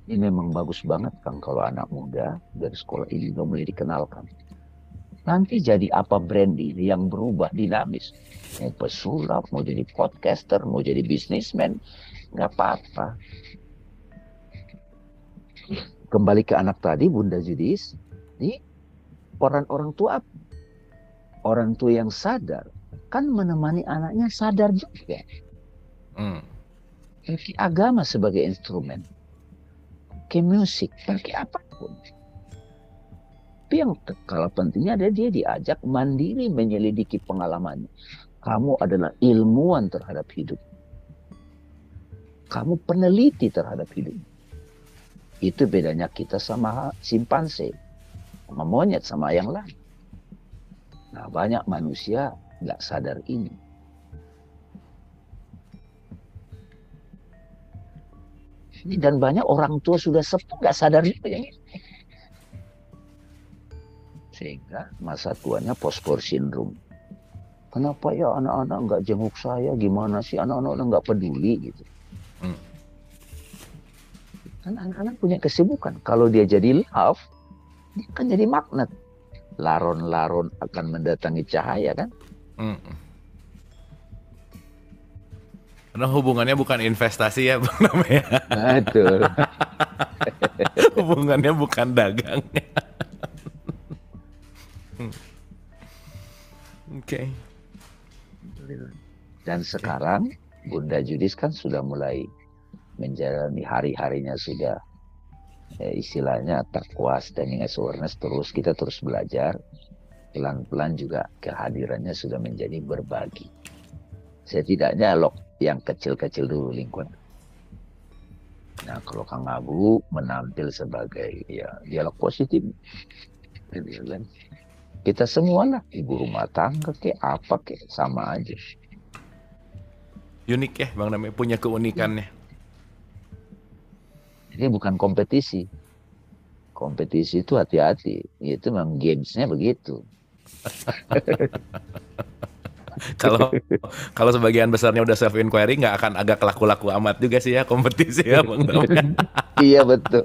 Ini memang bagus banget, Kang, kalau anak muda dari sekolah ini udah mulai dikenalkan. Nanti jadi apa brand ini yang berubah dinamis. Mau pesulap, mau jadi podcaster, mau jadi businessman, nggak apa-apa. Kembali ke anak tadi, Bunda Judis, ini peran orang tua. Orang tua yang sadar kan menemani anaknya sadar juga. Pakai agama sebagai instrumen, pakai musik, pakai apapun. Tapi yang kalau pentingnya ada dia diajak mandiri menyelidiki pengalamannya. Kamu adalah ilmuwan terhadap hidup. Kamu peneliti terhadap hidup. Itu bedanya kita sama simpanse, sama monyet, sama yang lain. Nah, banyak manusia nggak sadar ini. Dan banyak orang tua sudah sepuh nggak sadar juga yang ini. Sehingga masa tuanya post-war syndrome. Kenapa ya anak-anak nggak jenguk saya? Gimana sih anak-anak nggak peduli gitu? Kan anak-anak punya kesibukan. Kalau dia jadi love, dia kan jadi magnet. Laron-laron akan mendatangi cahaya kan? Karena hubungannya bukan investasi ya Bang Dame. Betul. Hubungannya bukan dagang. Oke. Dan sekarang Bunda Judis kan sudah mulai menjalani hari-harinya sudah istilahnya takwa, standing as awareness, kita terus belajar. Pelan-pelan juga kehadirannya sudah menjadi berbagi. Setidaknya loh yang kecil-kecil dulu lingkungan. Nah kalau Kang Abu menampil sebagai ya dialog positif. Kita semua lah, ibu rumah tangga kayak apa kayak sama aja. Unik ya Bang Dame, punya keunikannya. Ini bukan kompetisi. Kompetisi itu hati-hati. Itu memang gamesnya begitu. Kalau sebagian besarnya udah self inquiry nggak akan agak laku-laku amat juga sih ya kompetisi ya Bang Dame. Iya betul.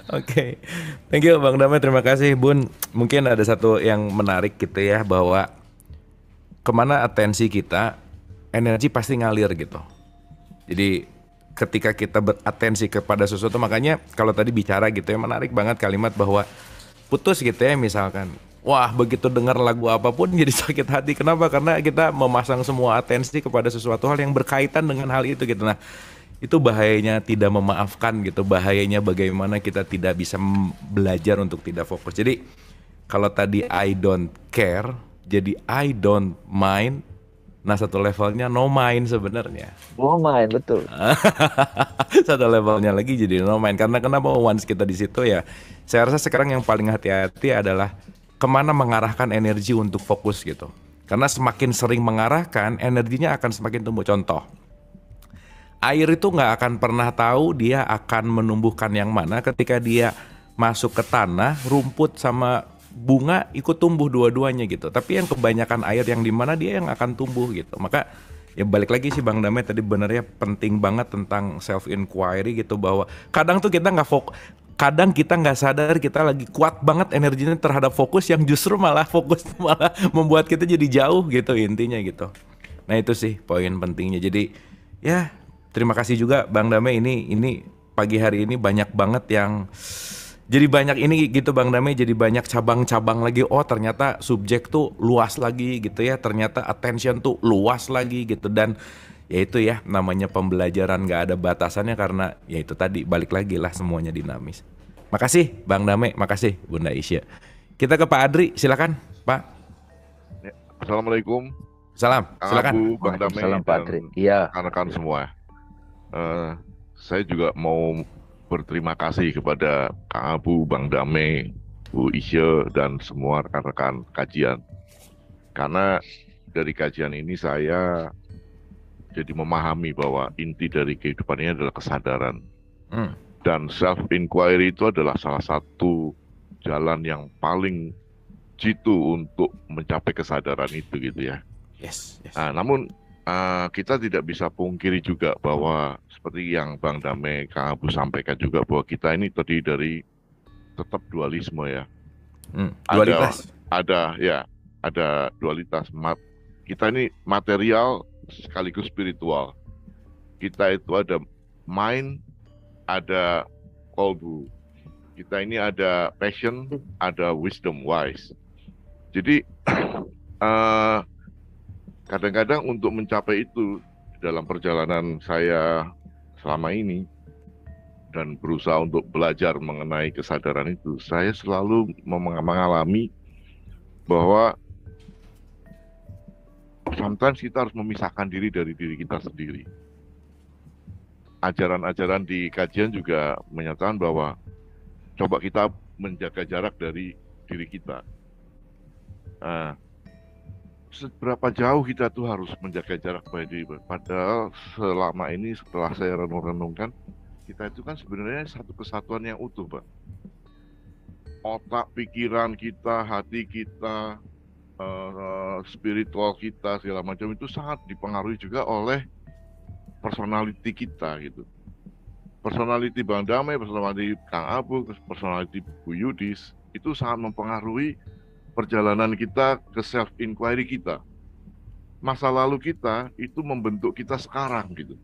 Oke, thank you Bang Dame, terima kasih Bun. Mungkin ada satu yang menarik gitu ya, bahwa kemana atensi kita, energi pasti ngalir gitu. Jadi ketika kita beratensi kepada sesuatu, makanya kalau tadi bicara gitu ya, menarik banget kalimat bahwa putus gitu ya misalkan. Wah begitu dengar lagu apapun jadi sakit hati. Kenapa? Karena kita memasang semua atensi kepada sesuatu hal yang berkaitan dengan hal itu gitu. Nah itu bahayanya tidak memaafkan gitu, bahayanya bagaimana kita tidak bisa belajar untuk tidak fokus. Jadi kalau tadi I don't care, jadi I don't mind. Nah satu levelnya no mind sebenarnya. No mind, betul. Satu levelnya lagi jadi no mind. Karena kenapa once kita di situ ya, saya rasa sekarang yang paling hati-hati adalah kemana mengarahkan energi untuk fokus gitu. Karena semakin sering mengarahkan, energinya akan semakin tumbuh. Contoh, air itu nggak akan pernah tahu dia akan menumbuhkan yang mana. Ketika dia masuk ke tanah, rumput sama bunga ikut tumbuh dua-duanya gitu. Tapi yang kebanyakan air yang di mana dia yang akan tumbuh gitu. Maka ya balik lagi sih Bang Dame tadi benernya penting banget tentang self inquiry gitu, bahwa kadang tuh kita kadang kita nggak sadar kita lagi kuat banget energinya terhadap fokus, yang justru malah fokus malah membuat kita jadi jauh gitu intinya gitu. Nah itu sih poin pentingnya. Jadi ya terima kasih juga Bang Dame, ini pagi hari ini banyak banget yang jadi banyak ini gitu Bang Dame, jadi banyak cabang-cabang lagi. Oh ternyata subjek tuh luas lagi gitu ya, ternyata attention tuh luas lagi gitu. Dan ya itu ya namanya pembelajaran gak ada batasannya, karena ya itu tadi balik lagi lah semuanya dinamis. Makasih Bang Dame, makasih Bunda Isya. Kita ke Pak Adri, silakan Pak. Assalamualaikum. Salam, silakan. Abu, Bang Dame, Salam Pak Adri. Iya. Rekan-rekan semua. Saya juga mau berterima kasih kepada Kang Abu, Bang Dame, Bu Isya, dan semua rekan-rekan kajian. Karena dari kajian ini saya jadi memahami bahwa inti dari kehidupan ini adalah kesadaran. Dan self-inquiry itu adalah salah satu jalan yang paling jitu untuk mencapai kesadaran itu gitu ya. Yes. Nah, namun kita tidak bisa pungkiri juga bahwa seperti yang Bang Dame, Kang Abu sampaikan juga, bahwa kita ini terdiri dari tetap dualisme ya. Dualitas. Ada dualitas. Kita ini material sekaligus spiritual. Kita itu ada mind, ada kolbu. Kita ini ada passion, ada wisdom, wise. Jadi eh, kadang-kadang untuk mencapai itu dalam perjalanan saya selama ini dan berusaha untuk belajar mengenai kesadaran itu, saya selalu mengalami bahwa sometimes kita harus memisahkan diri dari diri kita sendiri. Ajaran-ajaran di kajian juga menyatakan bahwa coba kita menjaga jarak dari diri kita. Nah, seberapa jauh kita tuh harus menjaga jarak pada diri. Padahal selama ini setelah saya renung-renungkan, kita itu kan sebenarnya satu kesatuan yang utuh, Pak. Otak, pikiran kita, hati kita, spiritual kita, segala macam itu sangat dipengaruhi juga oleh personality kita gitu. Personality Bang Damai, personality Kang Abu, personality Bu Yudis itu sangat mempengaruhi perjalanan kita ke self-inquiry kita. Masa lalu kita itu membentuk kita sekarang gitu.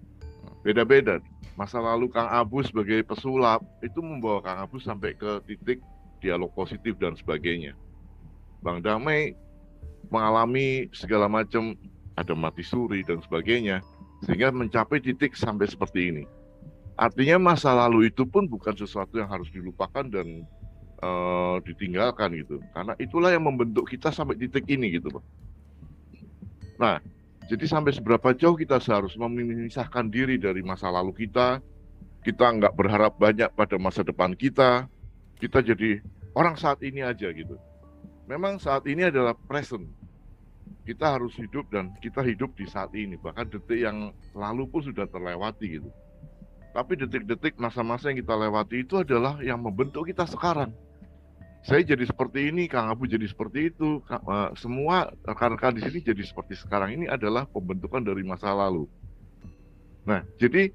Beda-beda. Masa lalu Kang Abu sebagai pesulap itu membawa Kang Abu sampai ke titik dialog positif dan sebagainya. Bang Damai mengalami segala macam, ada mati suri dan sebagainya, sehingga mencapai titik sampai seperti ini. Artinya masa lalu itu pun bukan sesuatu yang harus dilupakan dan ditinggalkan gitu, karena itulah yang membentuk kita sampai titik ini gitu, Pak. Nah, jadi sampai seberapa jauh kita seharusnya memisahkan diri dari masa lalu kita nggak berharap banyak pada masa depan kita jadi orang saat ini aja gitu. Memang saat ini adalah present, kita harus hidup dan kita hidup di saat ini, bahkan detik yang lalu pun sudah terlewati gitu. Tapi detik-detik masa-masa yang kita lewati itu adalah yang membentuk kita sekarang. Saya jadi seperti ini, Kang Abu jadi seperti itu, semua rekan-rekan di sini jadi seperti sekarang ini adalah pembentukan dari masa lalu. Nah, jadi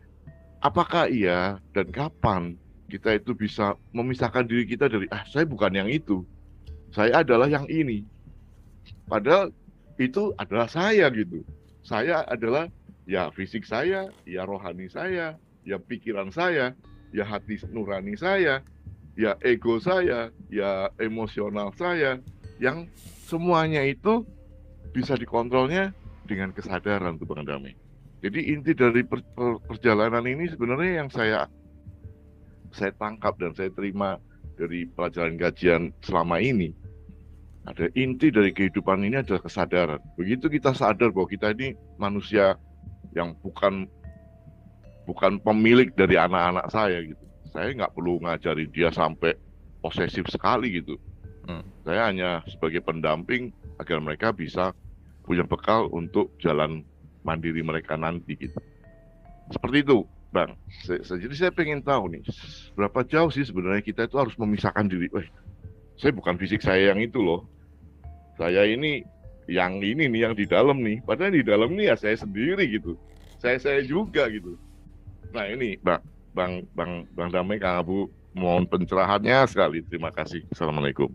apakah iya dan kapan kita itu bisa memisahkan diri kita dari saya bukan yang itu, saya adalah yang ini. Padahal itu adalah saya gitu. Saya adalah ya fisik saya, ya rohani saya, ya pikiran saya, ya hati nurani saya, ya ego saya, ya emosional saya, yang semuanya itu bisa dikontrolnya dengan kesadaran tuh Bang Damai. Jadi inti dari perjalanan ini sebenarnya yang saya tangkap dan saya terima dari pelajaran kajian selama ini, ada inti dari kehidupan ini adalah kesadaran. Begitu kita sadar bahwa kita ini manusia yang bukan pemilik dari anak-anak saya gitu. Saya nggak perlu ngajari dia sampai posesif sekali gitu. Saya hanya sebagai pendamping agar mereka bisa punya bekal untuk jalan mandiri mereka nanti gitu. Seperti itu, Bang. Jadi saya pengen tahu nih, berapa jauh sih sebenarnya kita itu harus memisahkan diri. Saya bukan fisik saya yang itu loh. Saya ini yang ini nih, yang di dalam nih. Padahal di dalam nih ya saya sendiri gitu. Saya juga gitu. Nah ini Bang Damai, Kang Abu, mohon pencerahannya sekali. Terima kasih. Assalamualaikum.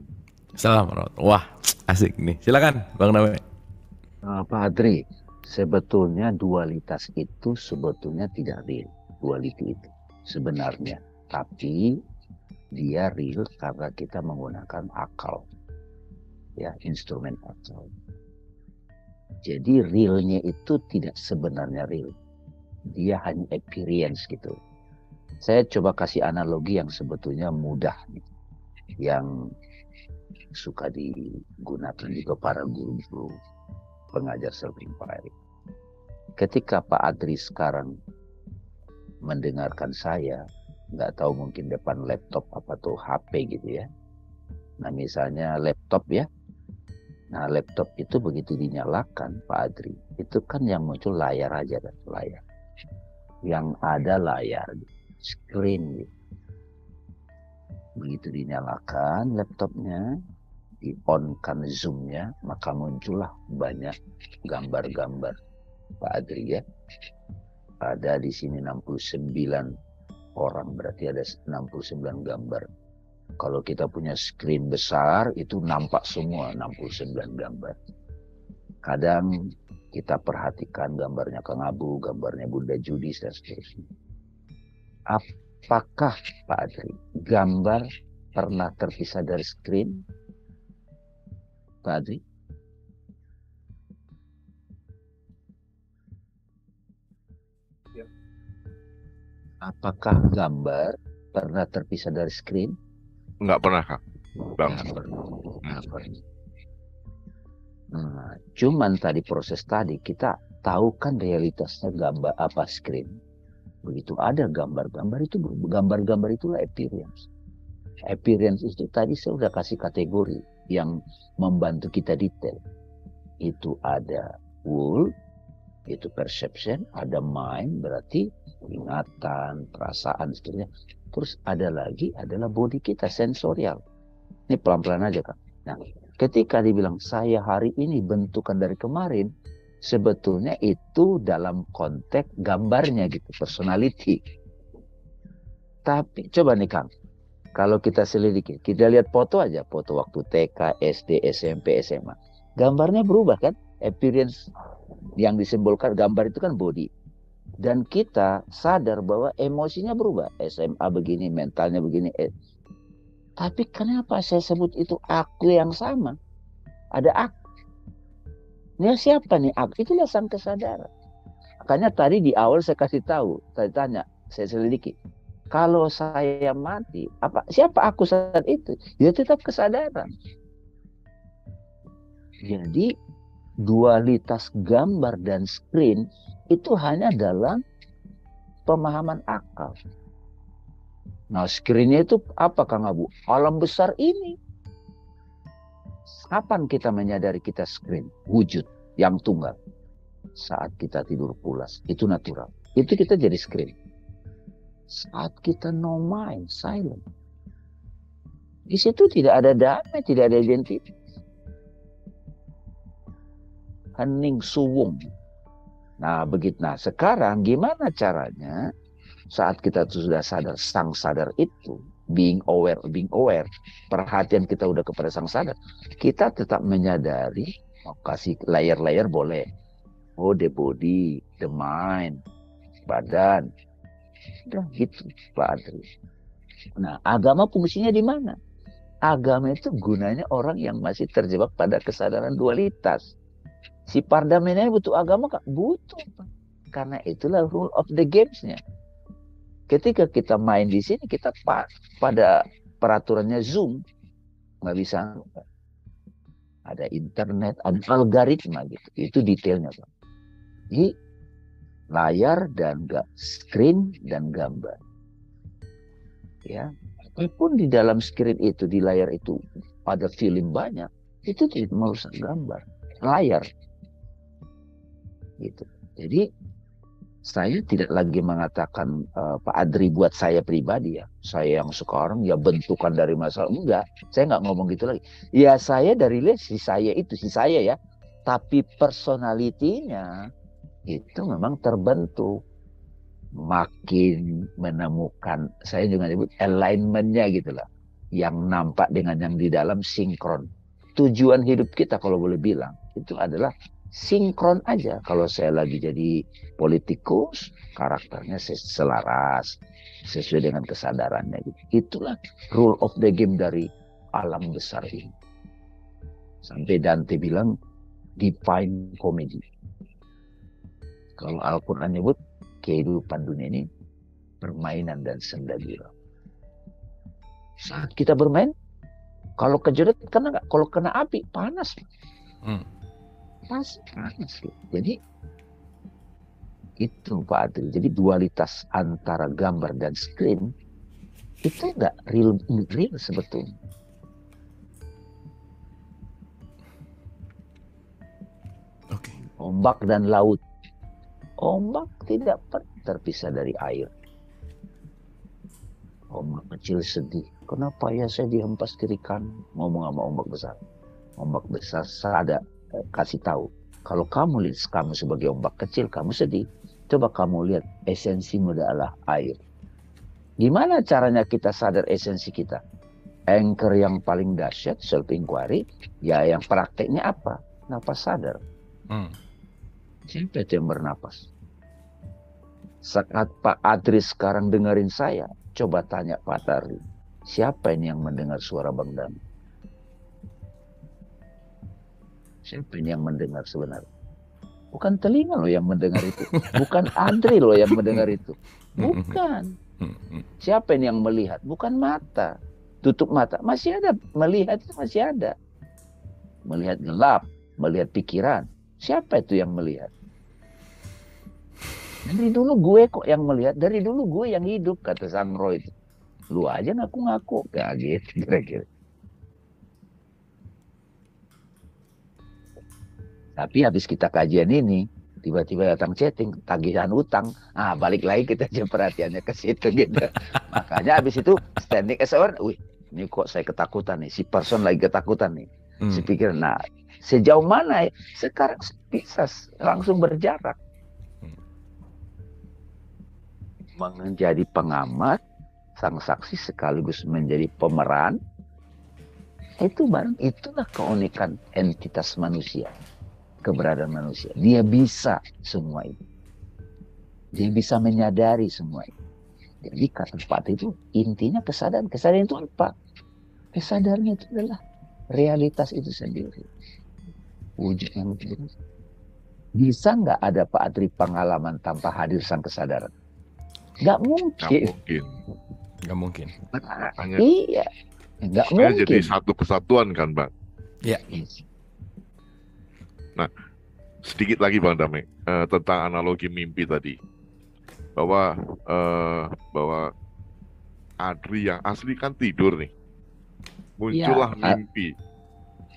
Assalamualaikum. Wah, asik nih. Silakan Bang Damai. Pak Adri, sebetulnya dualitas itu sebetulnya tidak real. Duality itu sebenarnya. Tapi dia real karena kita menggunakan akal. Ya, instrumen akal. Jadi realnya itu tidak sebenarnya real. Dia hanya experience gitu. Saya coba kasih analogi yang sebetulnya mudah nih, yang suka digunakan juga para guru-guru pengajar self-inquiry. Ketika Pak Adri sekarang mendengarkan saya, nggak tahu mungkin depan laptop apa tuh HP gitu ya. Nah misalnya laptop ya. Nah laptop itu begitu dinyalakan Pak Adri, itu kan yang muncul layar aja kan, layar. Yang ada layar, screen gitu. Begitu dinyalakan laptopnya, di-on-kan zoom-nya, maka muncullah banyak gambar-gambar Pak Adri ya. Ada di sini 69 orang, berarti ada 69 gambar. Kalau kita punya screen besar, itu nampak semua 69 gambar. Kadang kita perhatikan gambarnya Kang Abu, gambarnya Bunda Judis, dan seterusnya. Apakah Pak Adri, gambar pernah terpisah dari screen? Pak Adri? Apakah gambar pernah terpisah dari screen? Nggak pernah, Kak. Bang. Nggak pernah. Nggak pernah. Nah, cuman tadi proses tadi kita tahu kan realitasnya gambar apa screen. Begitu ada gambar-gambar itu, gambar-gambar itulah appearance. Appearance itu tadi saya sudah kasih kategori yang membantu kita detail. Itu ada will, itu perception, ada mind berarti ingatan, perasaan, seterusnya. Terus ada lagi adalah body kita, sensorial. Ini pelan-pelan aja Kak. Nah, ketika dibilang saya hari ini bentukan dari kemarin, sebetulnya itu dalam konteks gambarnya gitu, personality. Tapi coba nih Kang, kalau kita selidiki, kita lihat foto aja, foto waktu TK, SD, SMP, SMA. Gambarnya berubah kan? Appearance yang disimbolkan gambar itu kan body. Dan kita sadar bahwa emosinya berubah. SMA begini, mentalnya begini. Tapi kenapa saya sebut itu aku yang sama? Ada aku. Ini siapa nih aku? Itulah sang kesadaran. Makanya tadi di awal saya kasih tahu, saya tanya, saya selidiki. Kalau saya mati, siapa aku saat itu? Ya tetap kesadaran. Jadi dualitas gambar dan screen itu hanya dalam pemahaman akal. Nah, screen-nya itu apa Kang Abu? Alam besar ini. Kapan kita menyadari kita screen? Wujud yang tunggal. Saat kita tidur pulas. Itu natural. Itu kita jadi screen. Saat kita no mind, silent. Di situ tidak ada damai, tidak ada identitas. Hening suwung. Nah, begitu. Nah, sekarang gimana caranya? Saat kita sudah sadar, sang sadar itu, being aware, perhatian kita udah kepada sang sadar, kita tetap menyadari, kasih layer-layer boleh. Oh, the body, the mind, badan. Udah gitu, Pak Adri. Nah, agama fungsinya di mana? Agama itu gunanya orang yang masih terjebak pada kesadaran dualitas. Si Pardamena butuh agama, Kak? Butuh, Pak. Karena itulah rule of the games-nya. Ketika kita main di sini, kita pada peraturannya Zoom, nggak bisa. Ada internet, ada algoritma gitu. Itu detailnya, Pak. Jadi layar dan screen dan gambar. Ya, apapun di dalam screen itu, di layar itu ada film banyak, itu tidak merusak gambar, layar. Gitu. Jadi saya tidak lagi mengatakan Pak Adri buat saya pribadi ya. Saya yang sekarang ya bentukan dari masalah. Enggak, saya nggak ngomong gitu lagi. Ya saya dari si saya ya. Tapi personalitinya itu memang terbentuk. Makin menemukan, saya juga nyebut alignment-nya gitu lah. Yang nampak dengan yang di dalam sinkron. Tujuan hidup kita kalau boleh bilang, itu adalah sinkron aja. Kalau saya lagi jadi politikus, karakternya selaras, sesuai dengan kesadarannya. Itulah rule of the game dari alam besar ini. Sampai Dante bilang, divine comedy. Kalau Al-Quran nyebut, kehidupan dunia ini permainan dan senda gurau. Saat kita bermain, kalau kejedot kena nggak? Kalau kena api, panas. Panas. Jadi itu Pak Adri. Jadi dualitas antara gambar dan screen itu nggak real sebetulnya. Oke. Ombak dan laut. Ombak tidak pernah terpisah dari air. Ombak kecil sedih. Kenapa ya saya dihempas kiri kanan? Ngomong sama ombak besar. Ombak besar sadar. Kasih tahu, kalau kamu lihat kamu sebagai ombak kecil, kamu sedih. Coba kamu lihat esensimu adalah air. Gimana caranya kita sadar esensi kita? Anchor yang paling dahsyat, self inquiry, ya yang prakteknya apa? Napas sadar. Siapa itu yang bernapas? Saat Pak Adri sekarang dengerin saya, coba tanya Pak Adri, siapa ini yang mendengar suara Bang Dami? Siapa ini yang mendengar sebenarnya? Bukan telinga loh yang mendengar itu. Bukan Adri loh yang mendengar itu. Bukan. Siapa ini yang melihat? Bukan mata. Tutup mata, masih ada. Melihat itu masih ada. Melihat gelap, melihat pikiran. Siapa itu yang melihat? Dari dulu gue kok yang melihat. Dari dulu gue yang hidup, kata Sang Roy itu. Lu aja ngaku-ngaku. Kayak gitu kira-kira. Tapi habis kita kajian ini, tiba-tiba datang chatting, tagihan utang. Balik lagi kita aja perhatiannya ke situ gitu. Makanya habis itu standing as a wih, ini kok saya ketakutan nih. Si person lagi ketakutan nih. Saya pikir, nah sejauh mana ya? Sekarang bisa langsung berjarak. Menjadi pengamat, sang saksi sekaligus menjadi pemeran. Itulah keunikan entitas manusia. Keberadaan manusia. Dia bisa semua itu. Dia bisa menyadari semua itu. Jadi kata Pak itu intinya kesadaran. Kesadaran itu apa? Kesadarannya itu adalah realitas itu sendiri. Wujud yang itu. Bisa nggak ada Pak Adri pengalaman tanpa hadir sang kesadaran? Nggak mungkin. Nggak mungkin. Makanya, iya. Nggak mungkin. Jadi satu kesatuan kan, Bang? Iya. Nah, sedikit lagi Bang Damai tentang analogi mimpi tadi, bahwa Adri yang asli kan tidur nih, muncullah mimpi.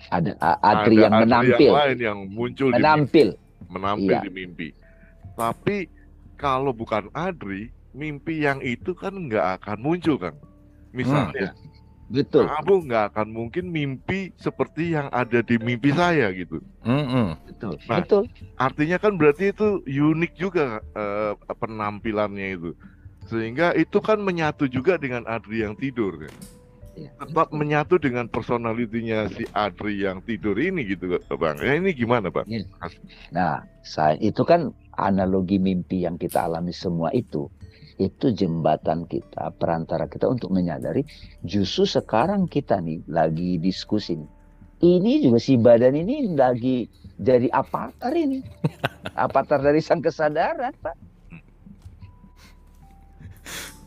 Ada Adri yang menampil, yang lain yang muncul menampil di mimpi. Tapi kalau bukan Adri, mimpi yang itu kan nggak akan muncul, Kang. Misalnya. Betul. Kamu nggak akan mungkin mimpi seperti yang ada di mimpi saya gitu. Betul. Nah, betul. Artinya kan berarti itu unik juga penampilannya itu, sehingga itu kan menyatu juga dengan Adri yang tidur kan. Tetap menyatu dengan personalitinya si Adri yang tidur ini gitu, Bang. Ya ini gimana, Bang? Nah, itu kan analogi mimpi yang kita alami semua itu jembatan kita, perantara kita untuk menyadari justru sekarang kita nih lagi diskusi nih. Ini juga si badan ini lagi jadi avatar ini. Avatar dari sang kesadaran, Pak.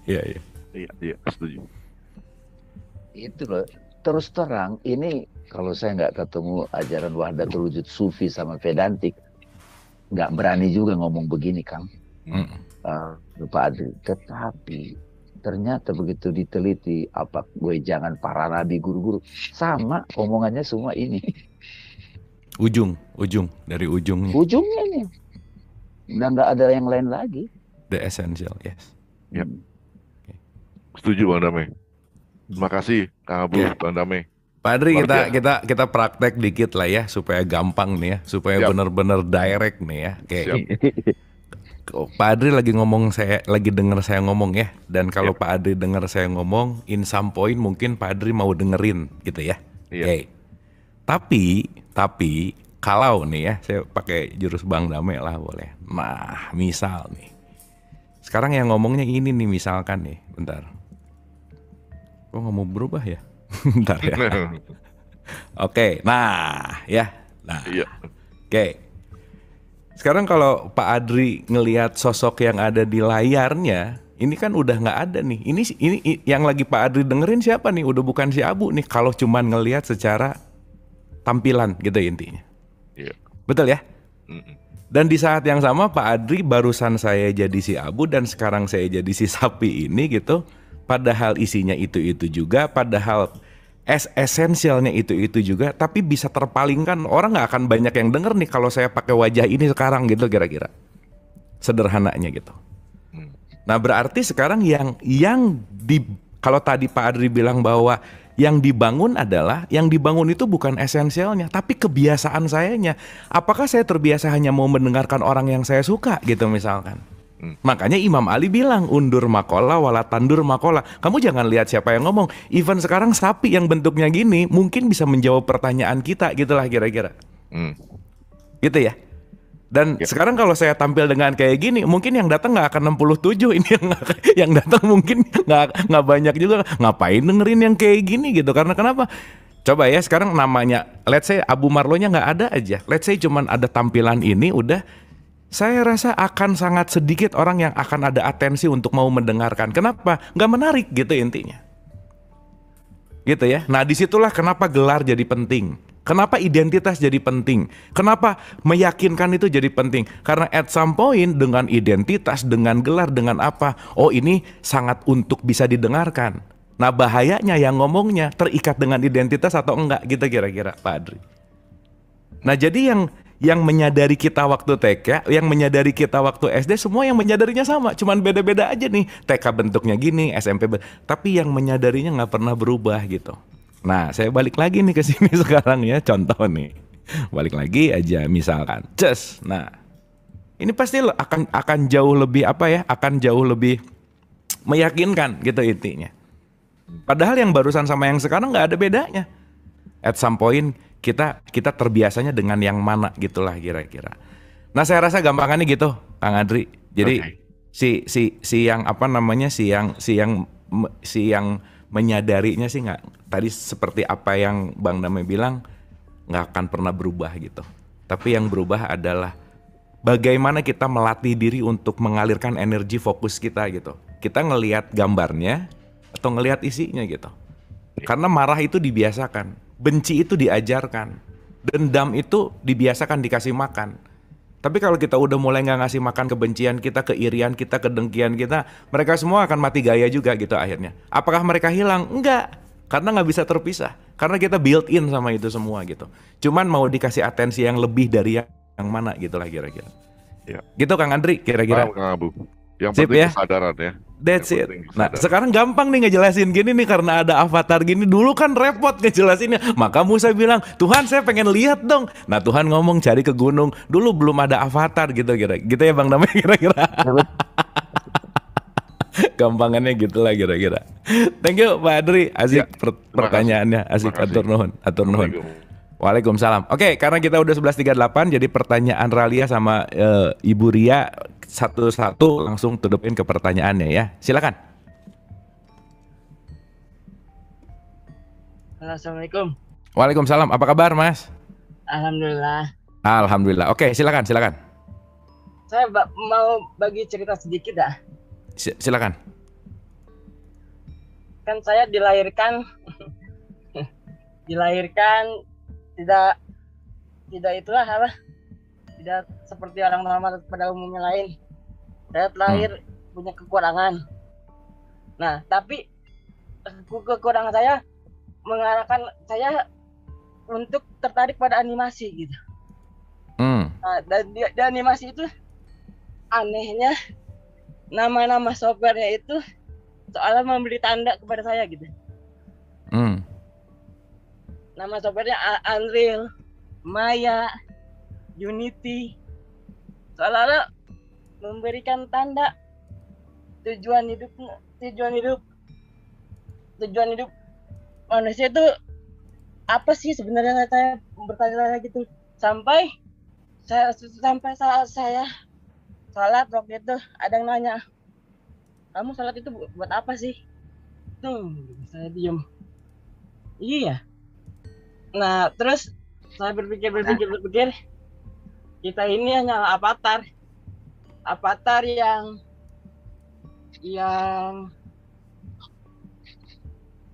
Iya, setuju. Itu loh. Terus terang, ini kalau saya nggak ketemu ajaran Wahdatul Wujud Sufi sama Vedantik, nggak berani juga ngomong begini, Kang. Pak Adri, tetapi ternyata begitu diteliti apa gue jangan para nabi guru-guru sama omongannya semua ini ujung dari ujungnya nih udah nggak ada yang lain lagi, the essential. Yes. Yep. Setuju Bang Damai. Terima kasih Kang Abu, Bang Damai. Pak Adri, kita praktek dikit lah ya supaya gampang nih ya, supaya benar-benar direct nih ya. Pak Adri lagi dengar saya ngomong ya, dan kalau Pak Adri dengar saya ngomong, in some point mungkin Pak Adri mau dengerin gitu ya. Tapi kalau nih ya, saya pakai jurus Bang Damai lah boleh. Nah, misal nih, sekarang yang ngomongnya ini nih misalkan nih, bentar. Kok nggak mau berubah ya? Bentar ya. Oke, nah ya, Oke. Sekarang kalau Pak Adri ngelihat sosok yang ada di layarnya, ini kan udah nggak ada nih. Ini yang lagi Pak Adri dengerin siapa nih? Udah bukan si Abu nih. Kalau cuman ngelihat secara tampilan gitu intinya. Betul ya? Dan di saat yang sama Pak Adri barusan saya jadi si Abu dan sekarang saya jadi si sapi ini gitu. Padahal isinya itu juga. Padahal esensialnya itu juga, tapi bisa terpalingkan. Orang nggak akan banyak yang denger nih kalau saya pakai wajah ini sekarang gitu kira-kira. Sederhananya gitu. Nah berarti sekarang kalau tadi Pak Adri bilang bahwa yang dibangun itu bukan esensialnya, tapi kebiasaan sayanya. Apakah saya terbiasa hanya mau mendengarkan orang yang saya suka gitu misalkan? Makanya Imam Ali bilang undur makola wala tandur makola. Kamu jangan lihat siapa yang ngomong. Even sekarang sapi yang bentuknya gini mungkin bisa menjawab pertanyaan kita gitulah kira-kira. Gitu ya. Dan sekarang kalau saya tampil dengan kayak gini, mungkin yang datang nggak akan 67, ini yang datang mungkin nggak banyak juga. Ngapain dengerin yang kayak gini gitu? Karena kenapa? Coba ya sekarang namanya, let's say Abu Marlonya nggak ada aja. Let's say cuman ada tampilan ini udah. saya rasa akan sangat sedikit orang yang akan ada atensi untuk mau mendengarkan. Kenapa? Nggak menarik gitu intinya. Gitu ya. Nah disitulah kenapa gelar jadi penting. Kenapa identitas jadi penting? Kenapa meyakinkan itu jadi penting? Karena at some point dengan identitas, dengan gelar, dengan apa? Oh ini sangat untuk bisa didengarkan. Nah bahayanya yang ngomongnya terikat dengan identitas atau enggak gitu kira-kira Pak Adri. Nah jadi yang menyadari kita waktu TK, yang menyadari kita waktu SD, semua yang menyadarinya sama, cuman beda-beda aja nih. TK bentuknya gini, SMP, tapi yang menyadarinya nggak pernah berubah gitu. Nah, saya balik lagi nih ke sini sekarang ya, contoh nih. Balik lagi aja misalkan, just. Nah, ini pasti akan jauh lebih akan jauh lebih meyakinkan gitu intinya. Padahal yang barusan sama yang sekarang nggak ada bedanya. At some point kita terbiasanya dengan yang mana gitulah kira-kira. Nah, saya rasa gampangannya gitu, Kang Adri. Jadi si yang menyadarinya sih nggak, tadi seperti apa yang Bang Dame bilang, nggak akan pernah berubah gitu. Tapi yang berubah adalah bagaimana kita melatih diri untuk mengalirkan energi fokus kita gitu. Kita ngelihat gambarnya atau ngelihat isinya gitu. Karena marah itu dibiasakan, benci itu diajarkan, dendam itu dibiasakan dikasih makan. Tapi kalau kita udah mulai nggak ngasih makan kebencian kita, keirian kita, kedengkian kita, mereka semua akan mati gaya juga gitu akhirnya. Apakah mereka hilang? Enggak, karena nggak bisa terpisah. Karena kita built in sama itu semua gitu. Cuman mau dikasih atensi yang lebih dari yang mana gitulah kira-kira. Ya. Gitu Kang Andri kira-kira. Paham, Kang Abu. Yang Sip, penting ya? kesadaran ya. That's it. Nah sekarang gampang nih ngejelasin gini nih karena ada avatar gini. Dulu kan repot ngejelasinnya. Maka Musa bilang, Tuhan saya pengen lihat dong. Nah Tuhan ngomong cari ke gunung. Dulu belum ada avatar gitu kira. Gitu ya Bang Dame kira-kira. Gampangannya gitulah kira-kira. Thank you Pak Adri. Asik ya, pertanyaannya. Asik, atur nuhun. Atur nuhun. Waalaikumsalam. Oke, karena kita udah 11.38, jadi pertanyaan Ralia sama Ibu Ria satu-satu langsung to the point ke pertanyaannya ya. Silakan. Assalamualaikum. Waalaikumsalam. Apa kabar, Mas? Alhamdulillah. Alhamdulillah. Oke, silakan. Saya mau bagi cerita sedikit dah. Silakan. Kan saya dilahirkan tidak itulah apa, tidak seperti orang normal pada umumnya lain. Saya lahir punya kekurangan. Nah, tapi kekurangan saya mengarahkan saya untuk tertarik pada animasi gitu. Nah, dan di animasi itu anehnya nama-nama softwarenya itu soalnya memberi tanda kepada saya gitu. Nama softwarenya Unreal, Maya, Unity, seolah-olah memberikan tanda tujuan hidup manusia itu apa sih sebenarnya. Saya bertanya gitu sampai saat saya sholat waktu itu ada yang nanya, kamu sholat itu buat apa sih? Saya diem. Iya. Nah, terus saya berpikir, kita ini hanya avatar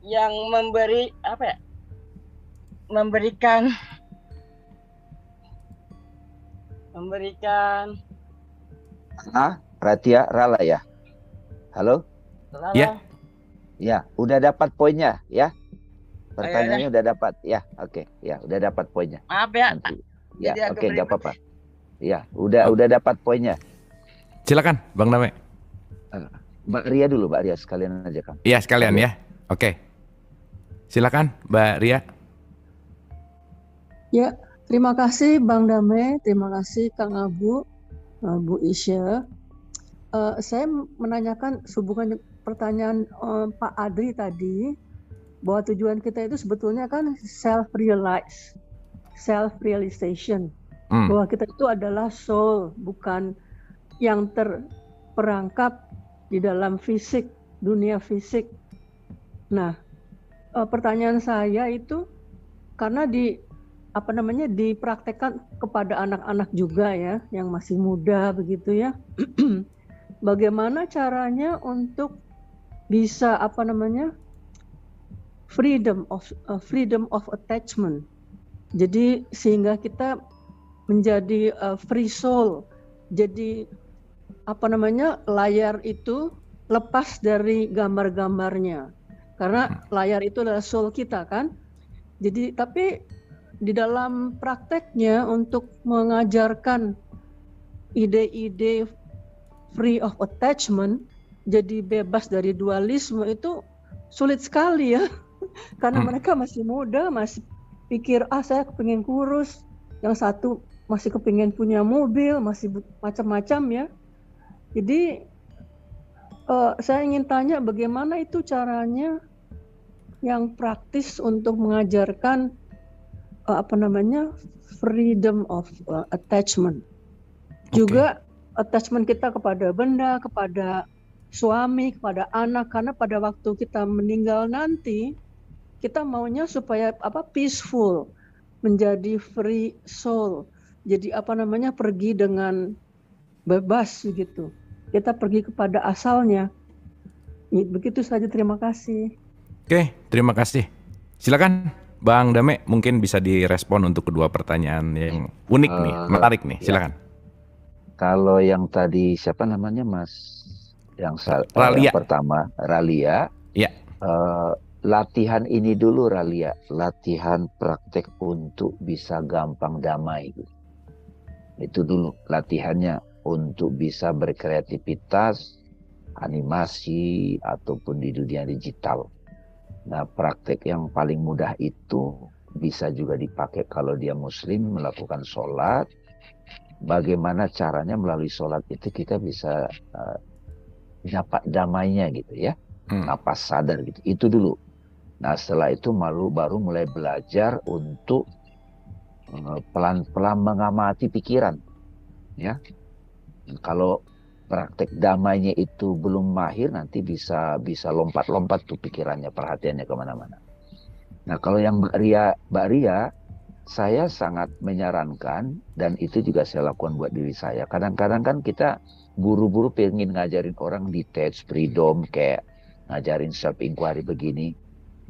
yang memberi apa ya? Memberikan Ratia Rala ya. Halo? Ya. Ya, udah dapat poinnya ya. Pertanyaannya udah dapat ya. Oke, ya udah dapat poinnya. Maaf ya. Nanti. Ya, oke, enggak apa-apa. Ya, udah dapat poinnya. Silakan, Bang Dame. Mbak Ria dulu, Mbak Ria sekalian aja kan. Iya, sekalian ya. Oke. Silakan, Mbak Ria. Ya, terima kasih Bang Dame, terima kasih Kang Abu, Bu Isya. Saya menanyakan hubungan pertanyaan Pak Adri tadi, bahwa tujuan kita itu sebetulnya kan self-realization. Bahwa kita itu adalah soul, bukan yang terperangkap di dalam fisik, dunia fisik. Nah, pertanyaan saya itu, karena di dipraktekkan kepada anak-anak juga ya, yang masih muda begitu ya. Bagaimana caranya untuk bisa freedom of attachment. Jadi sehingga kita menjadi free soul. Jadi layar itu lepas dari gambar-gambarnya. Karena layar itu adalah soul kita kan. Jadi tapi di dalam prakteknya untuk mengajarkan ide-ide free of attachment, jadi bebas dari dualisme itu sulit sekali ya. Karena mereka masih muda, masih pikir saya kepingin kurus, yang satu masih kepingin punya mobil, masih macam-macam ya. Jadi saya ingin tanya bagaimana itu caranya yang praktis untuk mengajarkan freedom of attachment. Juga attachment kita kepada benda, kepada suami, kepada anak, karena pada waktu kita meninggal nanti kita maunya supaya peaceful, menjadi free soul. Jadi pergi dengan bebas gitu. Kita pergi kepada asalnya. Begitu saja, terima kasih. Oke, terima kasih. Silakan Bang Dame, mungkin bisa direspon untuk kedua pertanyaan yang unik nih, menarik nih. Silakan. Kalau yang tadi siapa namanya Mas? Yang pertama Ralia. Ya. Latihan ini dulu Ralia, latihan praktek untuk bisa gampang damai. Itu dulu latihannya untuk bisa berkreativitas, animasi ataupun di dunia digital. Nah, praktek yang paling mudah itu bisa juga dipakai kalau dia muslim melakukan sholat. Bagaimana caranya melalui sholat itu kita bisa dapat damainya gitu ya. Napas sadar gitu. Itu dulu. Nah, setelah itu baru mulai belajar untuk pelan-pelan mengamati pikiran. Ya. Kalau praktek damainya itu belum mahir, nanti bisa lompat-lompat tuh pikirannya, perhatiannya kemana-mana. Nah, kalau yang Mbak Ria, saya sangat menyarankan, dan itu juga saya lakukan buat diri saya. Kadang-kadang kan kita buru-buru pengen ngajarin orang detach, freedom, kayak ngajarin self inquiry begini.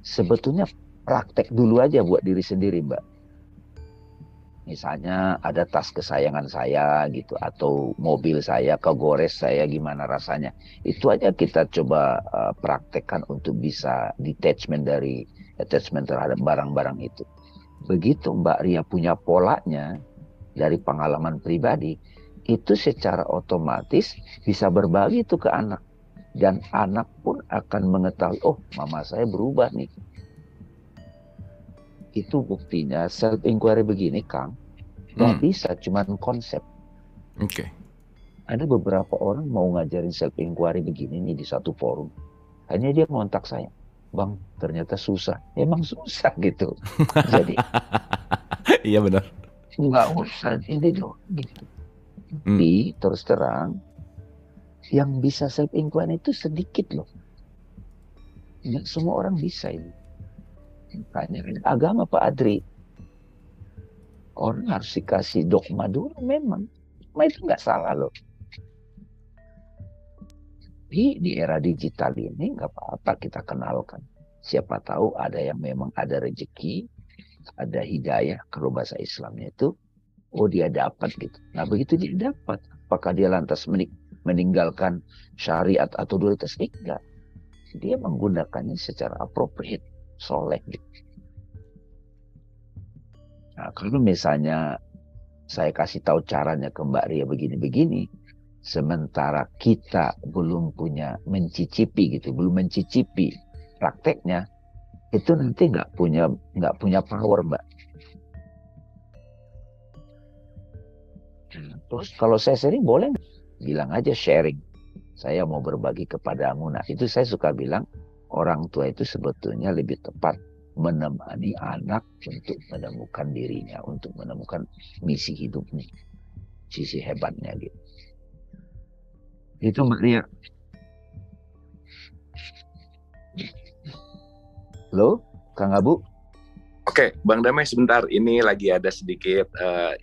Sebetulnya praktek dulu aja buat diri sendiri, Mbak. Misalnya ada tas kesayangan saya gitu, atau mobil saya kegores saya, gimana rasanya. Itu aja kita coba praktekkan untuk bisa detachment dari attachment terhadap barang-barang itu. Begitu Mbak Ria punya polanya dari pengalaman pribadi, itu secara otomatis bisa berbagi itu ke anak. Dan anak pun akan mengetahui, oh mama saya berubah nih. Itu buktinya self inquiry begini, Kang. Nggak bisa cuman konsep. Oke. Ada beberapa orang mau ngajarin self inquiry begini nih di satu forum. Hanya dia ngontak saya, Bang, ternyata susah. Emang susah gitu. Jadi iya benar. Nggak usah ini dong gitu. Tapi terus terang, yang bisa self inquiry itu sedikit loh. Nggak semua orang bisa ini. Makanya agama Pak Adri, orang harus dikasih dogma dulu memang. Dogma itu nggak salah loh. Di era digital ini nggak apa-apa kita kenalkan. Siapa tahu ada yang memang ada rezeki, ada hidayah, kalau bahasa Islamnya itu, oh dia dapat gitu. Nah begitu dia dapat, apakah dia lantas meninggalkan syariat atau dualitas? Enggak. Dia menggunakannya secara appropriate, soleh gitu. Nah, kalau misalnya saya kasih tahu caranya ke Mbak Ria begini-begini, sementara kita belum punya mencicipi gitu, belum mencicipi prakteknya, itu nanti nggak punya power, Mbak. Terus kalau saya sering boleh bilang aja sharing, saya mau berbagi kepadamu. Nah itu saya suka bilang, orang tua itu sebetulnya lebih tepat menemani anak untuk menemukan dirinya, untuk menemukan misi hidupnya, sisi hebatnya gitu. Itu Mbak Ria. Halo, Kang Abu. Oke, Bang Damai sebentar, ini lagi ada sedikit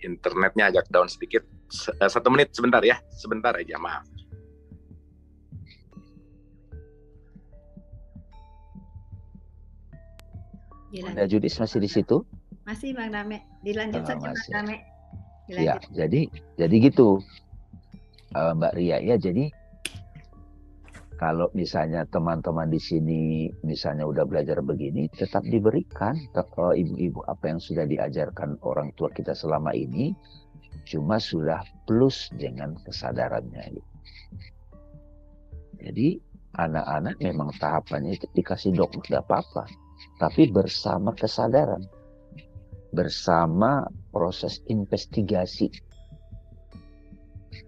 internetnya agak down sedikit. 1 menit sebentar ya, sebentar aja, maaf. Ada Judis masih di situ? Masih Bang Dame, dilanjut saja Bang Dame. Ya, jadi gitu, Mbak Ria ya. Jadi kalau misalnya teman-teman di sini misalnya udah belajar begini, tetap diberikan ibu-ibu apa yang sudah diajarkan orang tua kita selama ini, cuma sudah plus dengan kesadarannya. Jadi anak-anak memang tahapannya itu dikasih dogma tidak apa-apa, tapi bersama kesadaran, bersama proses investigasi.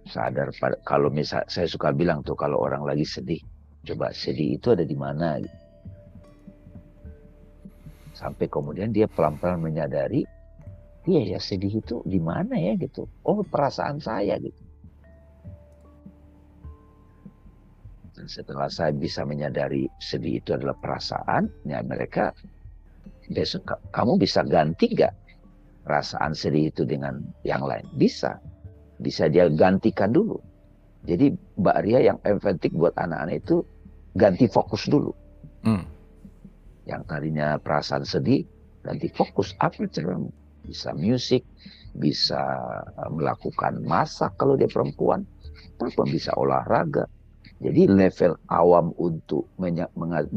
Sadar pada, kalau misal saya suka bilang tuh, kalau orang lagi sedih, coba sedih itu ada di mana gitu. Sampai kemudian dia pelan-pelan menyadari, iya ya sedih itu di mana ya gitu. Oh, perasaan saya gitu. Dan setelah saya bisa menyadari sedih itu adalah perasaan, ya mereka besok kamu bisa ganti gak perasaan sedih itu dengan yang lain? Bisa dia gantikan dulu. Jadi Mbak Ria yang emphatic buat anak-anak itu ganti fokus dulu. Yang tadinya perasaan sedih, ganti fokus. Apa caranya? Bisa musik, bisa melakukan masak kalau dia perempuan, ataupun bisa olahraga. Jadi level awam untuk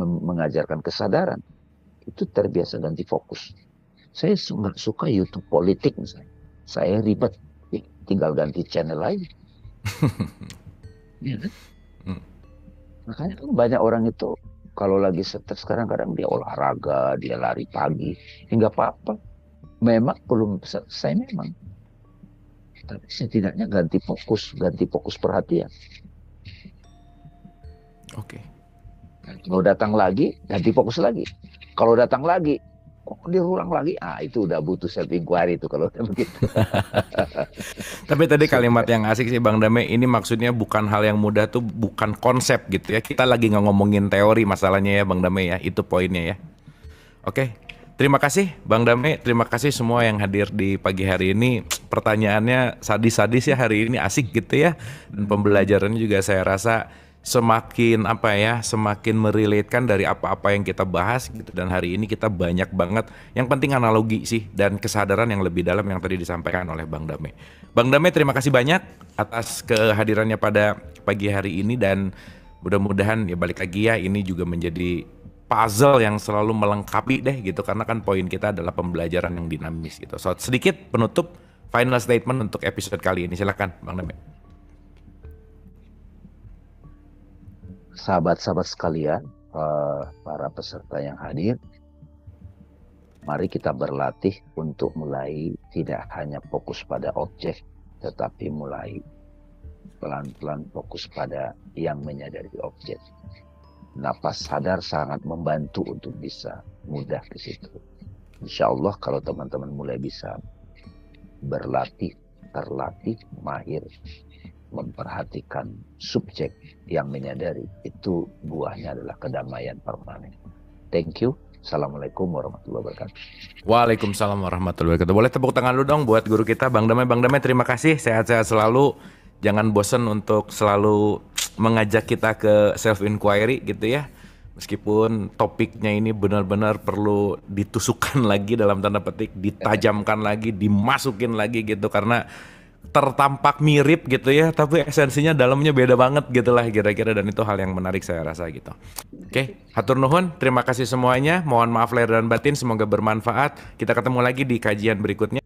mengajarkan kesadaran itu terbiasa ganti fokus. Saya nggak suka YouTube politik misalnya. Saya ribet. Tinggal ganti channel aja. Ya kan? Makanya kan banyak orang itu kalau lagi stres kadang-kadang dia olahraga, dia lari pagi. Nggak apa-apa. Memang belum selesai memang. Tapi setidaknya ganti fokus perhatian. Oke. Kalau datang lagi, ganti fokus lagi. Kalau datang lagi, kok diulang lagi? Itu udah butuh self inquiry itu kalau udah begitu. Tapi tadi kalimat yang asik sih Bang Dame, ini maksudnya bukan hal yang mudah tuh, bukan konsep gitu ya. Kita lagi nggak ngomongin teori masalahnya ya Bang Dame ya, itu poinnya ya. Oke, terima kasih Bang Dame, terima kasih semua yang hadir di pagi hari ini. Pertanyaannya sadis-sadis ya hari ini, asik gitu ya. Dan pembelajarannya juga saya rasa semakin semakin merelatekan dari apa-apa yang kita bahas gitu. Dan hari ini kita banyak banget, yang penting analogi sih dan kesadaran yang lebih dalam yang tadi disampaikan oleh Bang Dame. Bang Dame, terima kasih banyak atas kehadirannya pada pagi hari ini, dan mudah-mudahan ya balik lagi ya, ini juga menjadi puzzle yang selalu melengkapi deh gitu, karena kan poin kita adalah pembelajaran yang dinamis gitu. So, sedikit penutup final statement untuk episode kali ini, silakan Bang Dame. Sahabat-sahabat sekalian, para peserta yang hadir, mari kita berlatih untuk mulai tidak hanya fokus pada objek, tetapi mulai pelan-pelan fokus pada yang menyadari objek. Napas sadar sangat membantu untuk bisa mudah ke situ. Insya Allah kalau teman-teman mulai bisa berlatih, terlatih, mahir, memperhatikan subjek yang menyadari, itu buahnya adalah kedamaian permanen. Thank you. Assalamualaikum warahmatullahi wabarakatuh. Waalaikumsalam warahmatullahi wabarakatuh. Boleh tepuk tangan lu dong buat guru kita Bang Dame. Bang Dame, terima kasih, sehat-sehat selalu. Jangan bosan untuk selalu mengajak kita ke self inquiry gitu ya. Meskipun topiknya ini benar-benar perlu ditusukkan lagi dalam tanda petik, ditajamkan lagi, dimasukin lagi gitu, karena tertampak mirip gitu ya, tapi esensinya dalamnya beda banget gitulah kira-kira, dan itu hal yang menarik saya rasa gitu. Oke, hatur nuhun, terima kasih semuanya. Mohon maaf lahir dan batin, semoga bermanfaat. Kita ketemu lagi di kajian berikutnya.